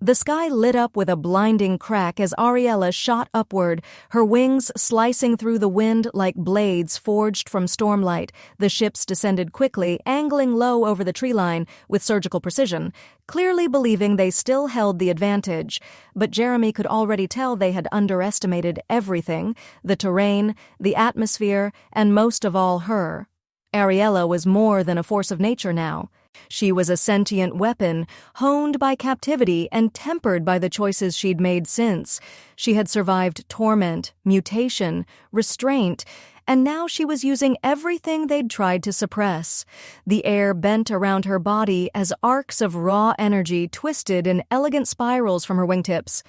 The sky lit up with a blinding crack as Ariela shot upward, her wings slicing through the wind like blades forged from stormlight. The ships descended quickly, angling low over the tree line with surgical precision, clearly believing they still held the advantage. But Jeremy could already tell they had underestimated everything: the terrain, the atmosphere, and most of all her. Ariela was more than a force of nature now. She was a sentient weapon, honed by captivity and tempered by the choices she'd made since. She had survived torment, mutation, restraint, and now she was using everything they'd tried to suppress. The air bent around her body as arcs of raw energy twisted in elegant spirals from her wingtips.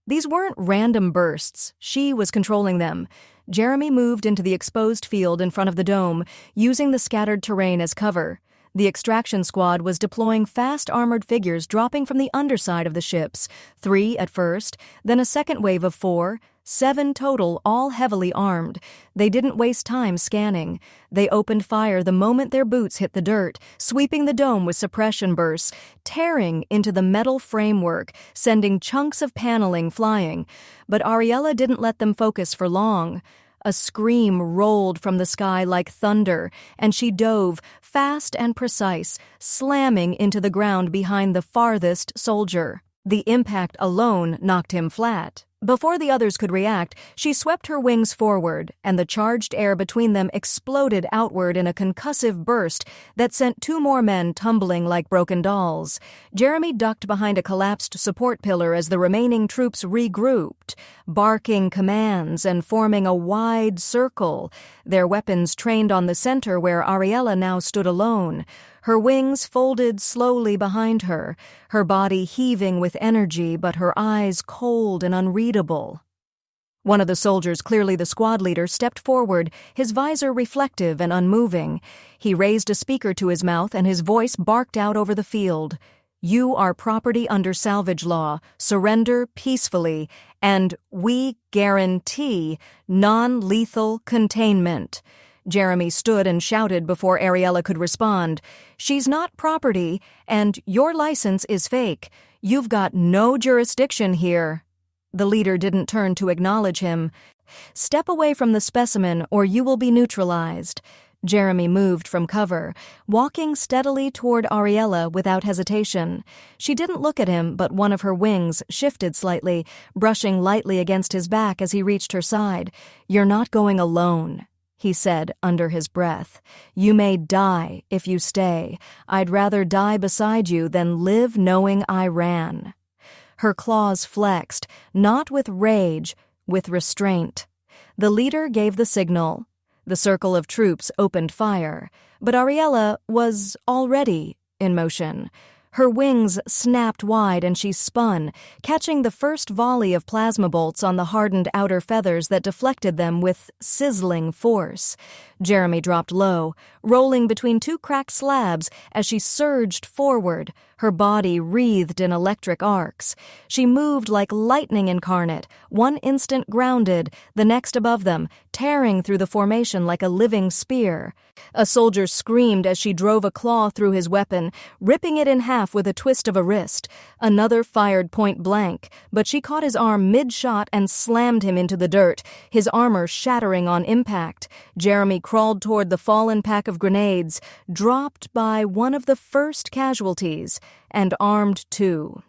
These weren't random bursts. She was controlling them. Jeremy moved into the exposed field in front of the dome, using the scattered terrain as cover. The extraction squad was deploying fast armored figures dropping from the underside of the ships, 3 at first, then a second wave of 4, 7 total, all heavily armed. They didn't waste time scanning. They opened fire the moment their boots hit the dirt, sweeping the dome with suppression bursts, tearing into the metal framework, sending chunks of paneling flying. But Ariela didn't let them focus for long. A scream rolled from the sky like thunder, and she dove, fast and precise, slamming into the ground behind the farthest soldier. The impact alone knocked him flat. Before the others could react, she swept her wings forward, and the charged air between them exploded outward in a concussive burst that sent 2 more men tumbling like broken dolls. Jeremy ducked behind a collapsed support pillar as the remaining troops regrouped, barking commands and forming a wide circle, their weapons trained on the center where Ariela now stood alone. Her wings folded slowly behind her, her body heaving with energy but her eyes cold and unreadable. One of the soldiers, clearly the squad leader, stepped forward, his visor reflective and unmoving. He raised a speaker to his mouth and his voice barked out over the field. "You are property under salvage law. Surrender peacefully, and we guarantee non-lethal containment." Jeremy stood and shouted before Ariela could respond. "She's not property, and your license is fake. You've got no jurisdiction here." The leader didn't turn to acknowledge him. "Step away from the specimen or you will be neutralized." Jeremy moved from cover, walking steadily toward Ariela without hesitation. She didn't look at him, but one of her wings shifted slightly, brushing lightly against his back as he reached her side. "You're not going alone," he said under his breath. "You may die if you stay. I'd rather die beside you than live knowing I ran." Her claws flexed, not with rage, with restraint. The leader gave the signal. The circle of troops opened fire, but Ariela was already in motion. Her wings snapped wide and she spun, catching the first volley of plasma bolts on the hardened outer feathers that deflected them with sizzling force. Jeremy dropped low, rolling between 2 cracked slabs as she surged forward, her body wreathed in electric arcs. She moved like lightning incarnate, one instant grounded, the next above them, tearing through the formation like a living spear. A soldier screamed as she drove a claw through his weapon, ripping it in half with a twist of a wrist. Another fired point blank, but she caught his arm mid-shot and slammed him into the dirt, his armor shattering on impact. Jeremy crawled toward the fallen pack of grenades, dropped by one of the first casualties, and armed too.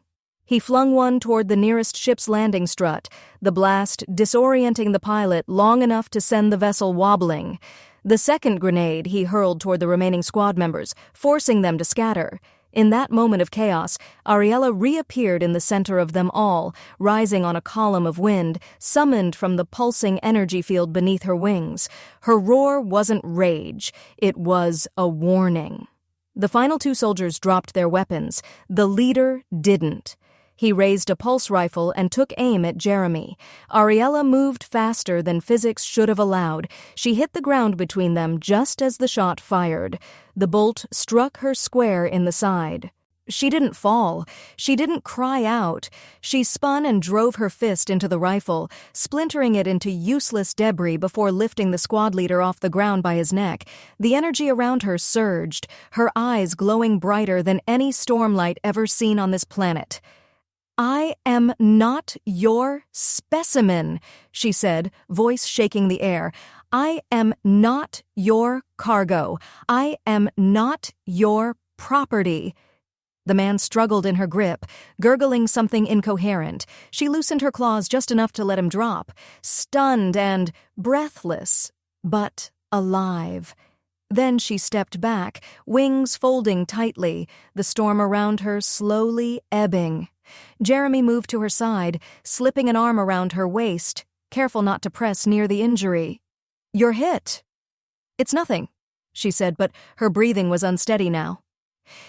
He flung one toward the nearest ship's landing strut, the blast disorienting the pilot long enough to send the vessel wobbling. The second grenade he hurled toward the remaining squad members, forcing them to scatter. In that moment of chaos, Ariela reappeared in the center of them all, rising on a column of wind, summoned from the pulsing energy field beneath her wings. Her roar wasn't rage, it was a warning. The final 2 soldiers dropped their weapons. The leader didn't. He raised a pulse rifle and took aim at Jeremy. Ariela moved faster than physics should have allowed. She hit the ground between them just as the shot fired. The bolt struck her square in the side. She didn't fall. She didn't cry out. She spun and drove her fist into the rifle, splintering it into useless debris before lifting the squad leader off the ground by his neck. The energy around her surged, her eyes glowing brighter than any stormlight ever seen on this planet. I am not your specimen, she said, voice shaking the air. I am not your cargo. I am not your property. The man struggled in her grip, gurgling something incoherent. She loosened her claws just enough to let him drop, stunned and breathless, but alive. Then she stepped back, wings folding tightly, the storm around her slowly ebbing. Jeremy moved to her side, slipping an arm around her waist, careful not to press near the injury. "You're hit." "It's nothing," she said, but her breathing was unsteady now.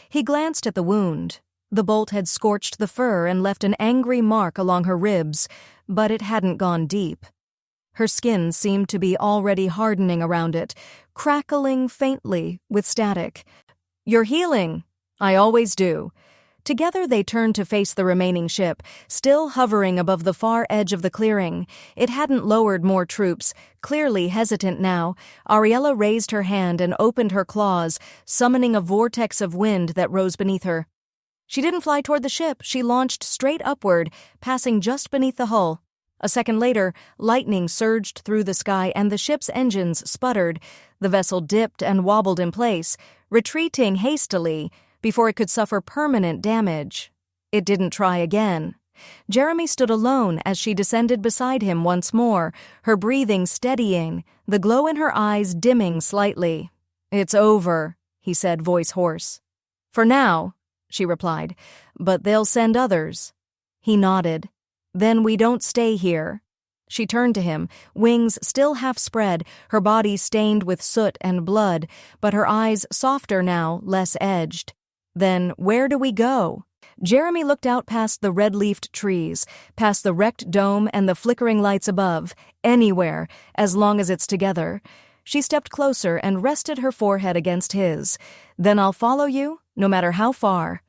He glanced at the wound. The bolt had scorched the fur and left an angry mark along her ribs, but it hadn't gone deep. Her skin seemed to be already hardening around it, crackling faintly with static. "You're healing." "I always do." Together they turned to face the remaining ship, still hovering above the far edge of the clearing. It hadn't lowered more troops, clearly hesitant now. Ariela raised her hand and opened her claws, summoning a vortex of wind that rose beneath her. She didn't fly toward the ship. She launched straight upward, passing just beneath the hull. A second later, lightning surged through the sky and the ship's engines sputtered. The vessel dipped and wobbled in place, retreating hastily before it could suffer permanent damage. It didn't try again. Jeremy stood alone as she descended beside him once more, her breathing steadying, the glow in her eyes dimming slightly. "It's over," he said, voice hoarse. "For now," she replied, "but they'll send others." He nodded. "Then we don't stay here." She turned to him, wings still half spread, her body stained with soot and blood, but her eyes softer now, less edged. "Then where do we go?" Jeremy looked out past the red-leafed trees, past the wrecked dome and the flickering lights above. "Anywhere, as long as it's together." She stepped closer and rested her forehead against his. "Then I'll follow you, no matter how far."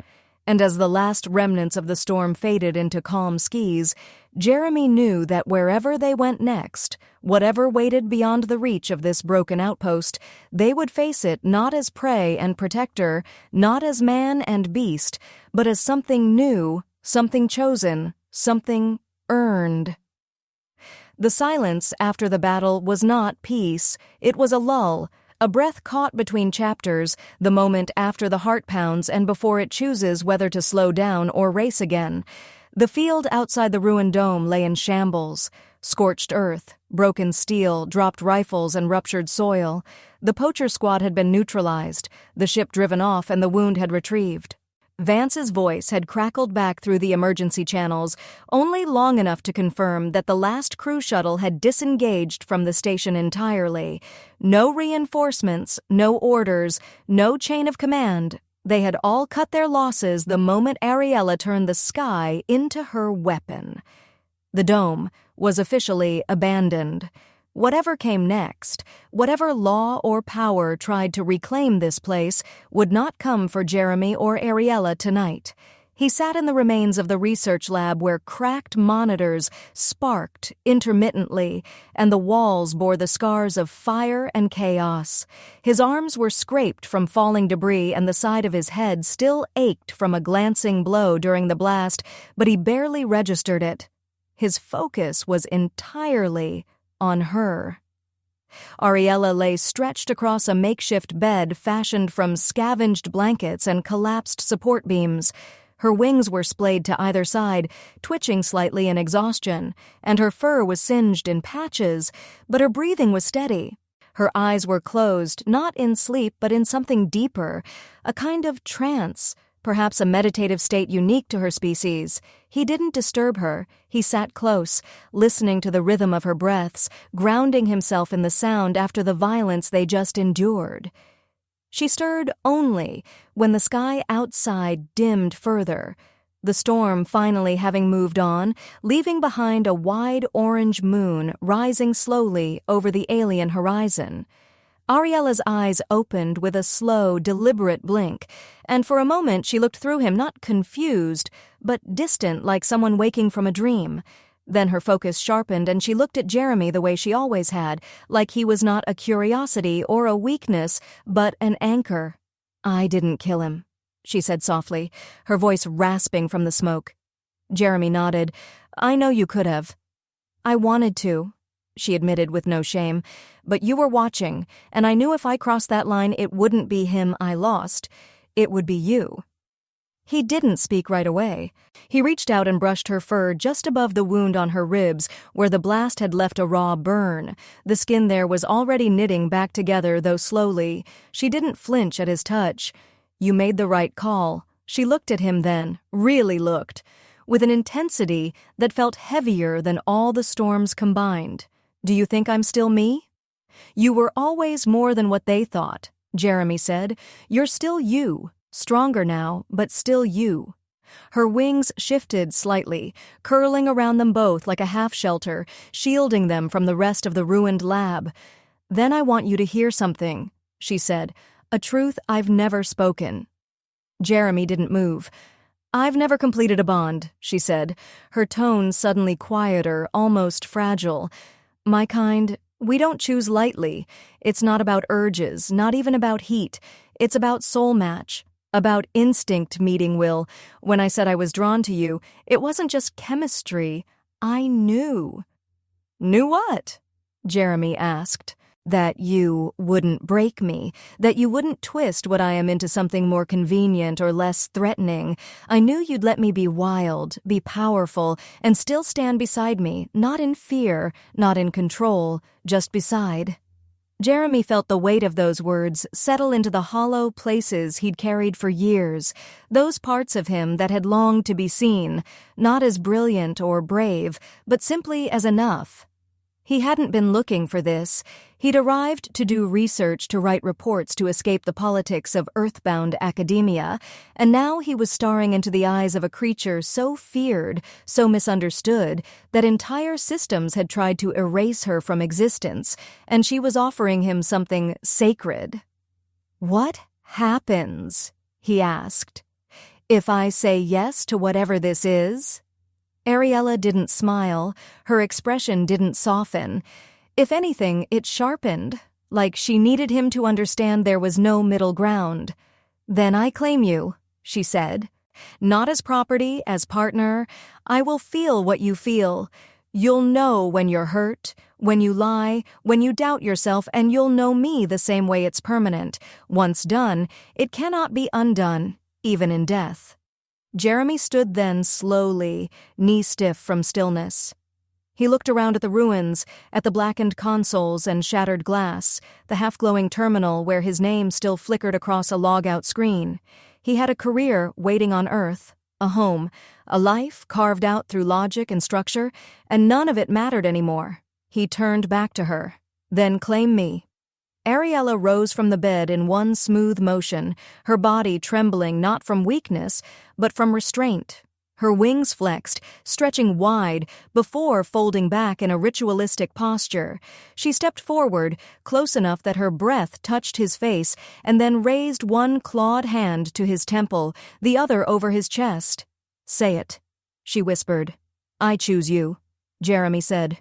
And as the last remnants of the storm faded into calm skies, Jeremy knew that wherever they went next, whatever waited beyond the reach of this broken outpost, they would face it not as prey and protector, not as man and beast, but as something new, something chosen, something earned. The silence after the battle was not peace. It was a lull, a breath caught between chapters, the moment after the heart pounds and before it chooses whether to slow down or race again. The field outside the ruined dome lay in shambles. Scorched earth, broken steel, dropped rifles, and ruptured soil. The poacher squad had been neutralized, the ship driven off, and the wound had retrieved. Vance's voice had crackled back through the emergency channels, only long enough to confirm that the last crew shuttle had disengaged from the station entirely. No reinforcements, no orders, no chain of command. They had all cut their losses the moment Ariela turned the sky into her weapon. The dome was officially abandoned. Whatever came next, whatever law or power tried to reclaim this place, would not come for Jeremy or Ariela tonight. He sat in the remains of the research lab where cracked monitors sparked intermittently, and the walls bore the scars of fire and chaos. His arms were scraped from falling debris, and the side of his head still ached from a glancing blow during the blast, but he barely registered it. His focus was entirely on her. Ariela lay stretched across a makeshift bed fashioned from scavenged blankets and collapsed support beams. Her wings were splayed to either side, twitching slightly in exhaustion, and her fur was singed in patches, but her breathing was steady. Her eyes were closed, not in sleep but in something deeper, a kind of trance, perhaps a meditative state unique to her species. He didn't disturb her. He sat close, listening to the rhythm of her breaths, grounding himself in the sound after the violence they just endured. She stirred only when the sky outside dimmed further, the storm finally having moved on, leaving behind a wide orange moon rising slowly over the alien horizon. Ariela's eyes opened with a slow, deliberate blink, and for a moment she looked through him, not confused, but distant, like someone waking from a dream. Then her focus sharpened, and she looked at Jeremy the way she always had, like he was not a curiosity or a weakness, but an anchor. "I didn't kill him," she said softly, her voice rasping from the smoke. Jeremy nodded. I know you could have. I wanted to, she admitted with no shame, but you were watching, and I knew if I crossed that line it wouldn't be him I lost. It would be you. He didn't speak right away. He reached out and brushed her fur just above the wound on her ribs, where the blast had left a raw burn. The skin there was already knitting back together, though slowly. She didn't flinch at his touch. You made the right call. She looked at him then, really looked, with an intensity that felt heavier than all the storms combined. Do you think I'm still me? You were always more than what they thought, Jeremy said. You're still you. Stronger now, but still you. Her wings shifted slightly, curling around them both like a half-shelter, shielding them from the rest of the ruined lab. Then I want you to hear something, she said, a truth I've never spoken. Jeremy didn't move. I've never completed a bond, she said, her tone suddenly quieter, almost fragile. My kind, we don't choose lightly. It's not about urges, not even about heat. It's about soul match. About instinct meeting, Will. When I said I was drawn to you, it wasn't just chemistry. I knew. Knew what? Jeremy asked. That you wouldn't break me, that you wouldn't twist what I am into something more convenient or less threatening. I knew you'd let me be wild, be powerful, and still stand beside me, not in fear, not in control, just beside. Jeremy felt the weight of those words settle into the hollow places he'd carried for years, those parts of him that had longed to be seen, not as brilliant or brave, but simply as enough. He hadn't been looking for this. He'd arrived to do research to write reports to escape the politics of earthbound academia, and now he was staring into the eyes of a creature so feared, so misunderstood, that entire systems had tried to erase her from existence, and she was offering him something sacred. What happens, he asked, if I say yes to whatever this is? Ariela didn't smile. Her expression didn't soften. If anything, it sharpened, like she needed him to understand there was no middle ground. Then I claim you, she said. Not as property, as partner. I will feel what you feel. You'll know when you're hurt, when you lie, when you doubt yourself, and you'll know me the same way it's permanent. Once done, it cannot be undone, even in death. Jeremy stood then slowly, knee-stiff from stillness. He looked around at the ruins, at the blackened consoles and shattered glass, the half-glowing terminal where his name still flickered across a log-out screen. He had a career waiting on Earth, a home, a life carved out through logic and structure, and none of it mattered anymore. He turned back to her. Then claim me. Ariela rose from the bed in one smooth motion, her body trembling not from weakness, but from restraint. Her wings flexed, stretching wide, before folding back in a ritualistic posture. She stepped forward, close enough that her breath touched his face, and then raised one clawed hand to his temple, the other over his chest. Say it, she whispered. I choose you, Jeremy said.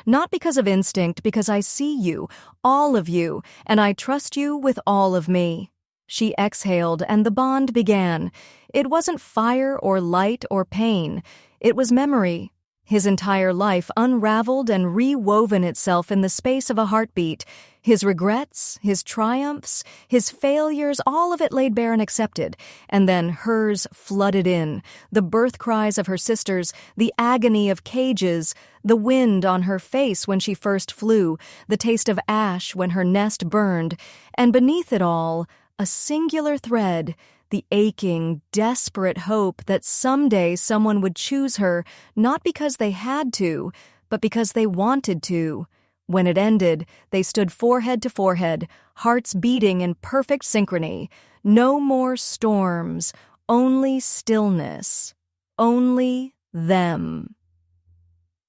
Not because of instinct, because I see you, all of you, and I trust you with all of me. She exhaled, and the bond began. It wasn't fire or light or pain. It was memory. His entire life unraveled and rewoven itself in the space of a heartbeat. His regrets, his triumphs, his failures, all of it laid bare and accepted. And then hers flooded in. The birth cries of her sisters, the agony of cages, the wind on her face when she first flew, the taste of ash when her nest burned, and beneath it all, a singular thread, the aching, desperate hope that someday someone would choose her, not because they had to, but because they wanted to. When it ended, they stood forehead to forehead, hearts beating in perfect synchrony. No more storms, only stillness, only them.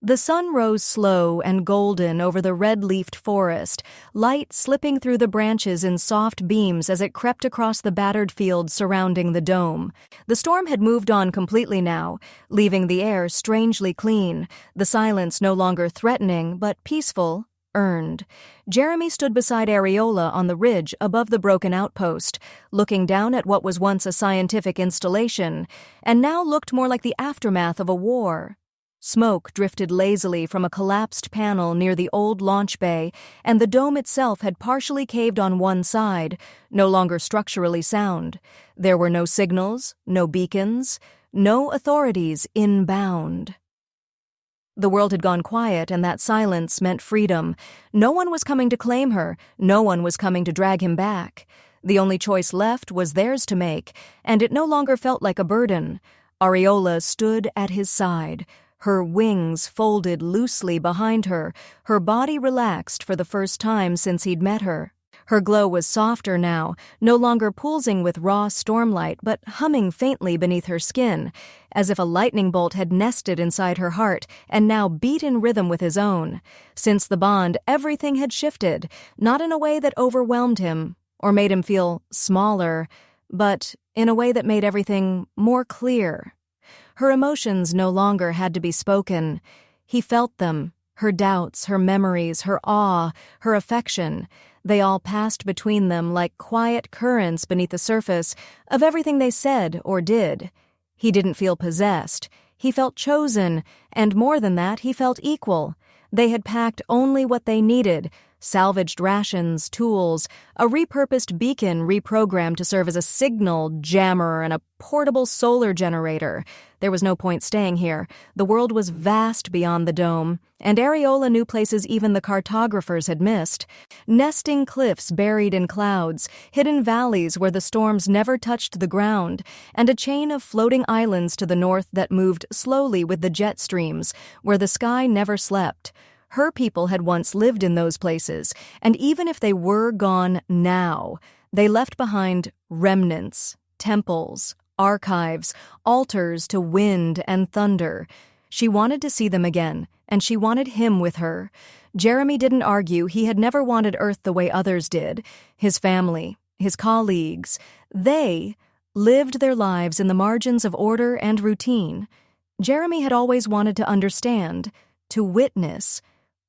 The sun rose slow and golden over the red-leafed forest, light slipping through the branches in soft beams as it crept across the battered fields surrounding the dome. The storm had moved on completely now, leaving the air strangely clean, the silence no longer threatening but peaceful, earned. Jeremy stood beside Ariela on the ridge above the broken outpost, looking down at what was once a scientific installation, and now looked more like the aftermath of a war. Smoke drifted lazily from a collapsed panel near the old launch bay, and the dome itself had partially caved on one side, no longer structurally sound. There were no signals, no beacons, no authorities inbound. The world had gone quiet, and that silence meant freedom. No one was coming to claim her. No one was coming to drag him back. The only choice left was theirs to make, and it no longer felt like a burden. Ariela stood at his side, her wings folded loosely behind her, her body relaxed for the first time since he'd met her. Her glow was softer now, no longer pulsing with raw stormlight, but humming faintly beneath her skin, as if a lightning bolt had nested inside her heart and now beat in rhythm with his own. Since the bond, everything had shifted, not in a way that overwhelmed him or made him feel smaller, but in a way that made everything more clear. Her emotions no longer had to be spoken. He felt them, her doubts, her memories, her awe, her affection. They all passed between them like quiet currents beneath the surface of everything they said or did. He didn't feel possessed. He felt chosen, and more than that, he felt equal. They had packed only what they needed: salvaged rations, tools, a repurposed beacon reprogrammed to serve as a signal jammer, and a portable solar generator. There was no point staying here. The world was vast beyond the dome, and Ariela knew places even the cartographers had missed. Nesting cliffs buried in clouds, hidden valleys where the storms never touched the ground, and a chain of floating islands to the north that moved slowly with the jet streams, where the sky never slept. Her people had once lived in those places, and even if they were gone now, they left behind remnants, temples, archives, altars to wind and thunder. She wanted to see them again, and she wanted him with her. Jeremy didn't argue. He had never wanted Earth the way others did. His family, his colleagues, they lived their lives in the margins of order and routine. Jeremy had always wanted to understand, to witness.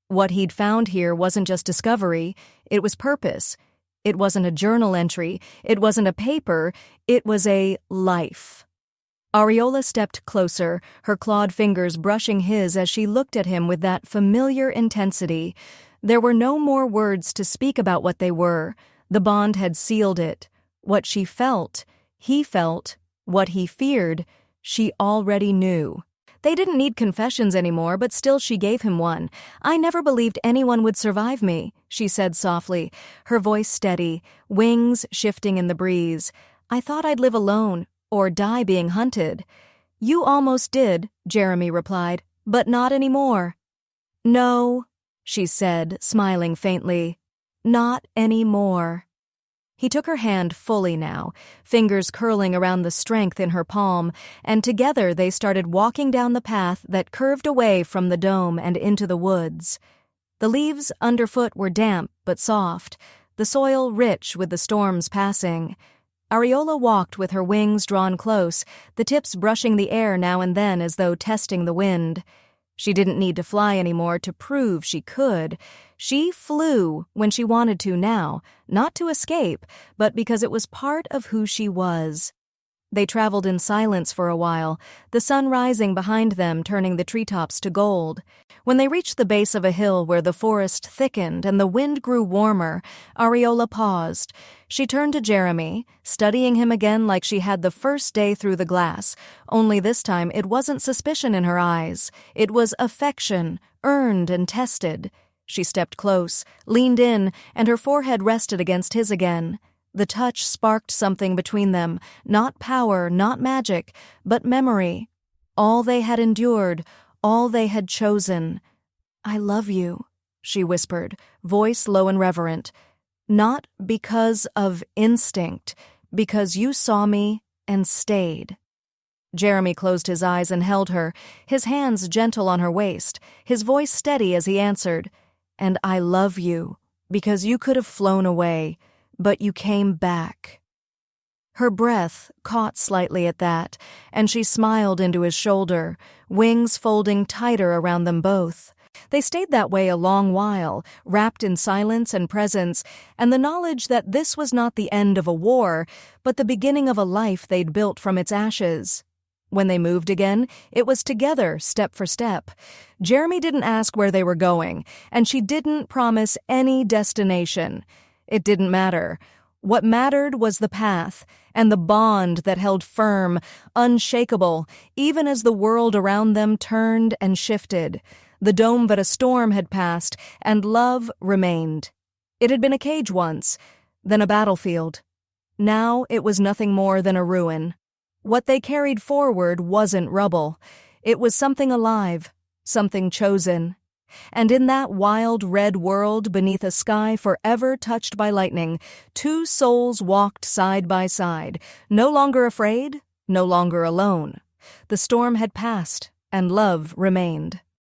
What he'd found here wasn't just discovery, it was purpose. It wasn't a journal entry, it wasn't a paper, it was a life. Ariela stepped closer, her clawed fingers brushing his as she looked at him with that familiar intensity. There were no more words to speak about what they were. The bond had sealed it. What she felt, he felt. What he feared, she already knew. They didn't need confessions anymore, but still she gave him one. "I never believed anyone would survive me," she said softly, her voice steady, wings shifting in the breeze. "I thought I'd live alone, or die being hunted." "You almost did," Jeremy replied, "but not anymore." "No," she said, smiling faintly. "Not anymore." He took her hand fully now, fingers curling around the strength in her palm, and together they started walking down the path that curved away from the dome and into the woods. The leaves underfoot were damp but soft, the soil rich with the storms passing. Ariela walked with her wings drawn close, the tips brushing the air now and then as though testing the wind. She didn't need to fly anymore to prove she could. She flew when she wanted to now, not to escape, but because it was part of who she was. They traveled in silence for a while, the sun rising behind them, turning the treetops to gold. When they reached the base of a hill where the forest thickened and the wind grew warmer, Ariela paused. She turned to Jeremy, studying him again like she had the first day through the glass, only this time it wasn't suspicion in her eyes. It was affection, earned and tested. She stepped close, leaned in, and her forehead rested against his again. The touch sparked something between them, not power, not magic, but memory. All they had endured, all they had chosen. "I love you," she whispered, voice low and reverent. "Not because of instinct, because you saw me and stayed." Jeremy closed his eyes and held her, his hands gentle on her waist, his voice steady as he answered, "And I love you, because you could have flown away, but you came back." Her breath caught slightly at that, and she smiled into his shoulder, wings folding tighter around them both. They stayed that way a long while, wrapped in silence and presence, and the knowledge that this was not the end of a war, but the beginning of a life they'd built from its ashes. When they moved again, it was together, step for step. Jeremy didn't ask where they were going, and she didn't promise any destination. It didn't matter. What mattered was the path, and the bond that held firm, unshakable, even as the world around them turned and shifted. The dome that a storm had passed, and love remained. It had been a cage once, then a battlefield. Now it was nothing more than a ruin. What they carried forward wasn't rubble. It was something alive, something chosen. And in that wild red world beneath a sky forever touched by lightning, two souls walked side by side, no longer afraid, no longer alone. The storm had passed, and love remained.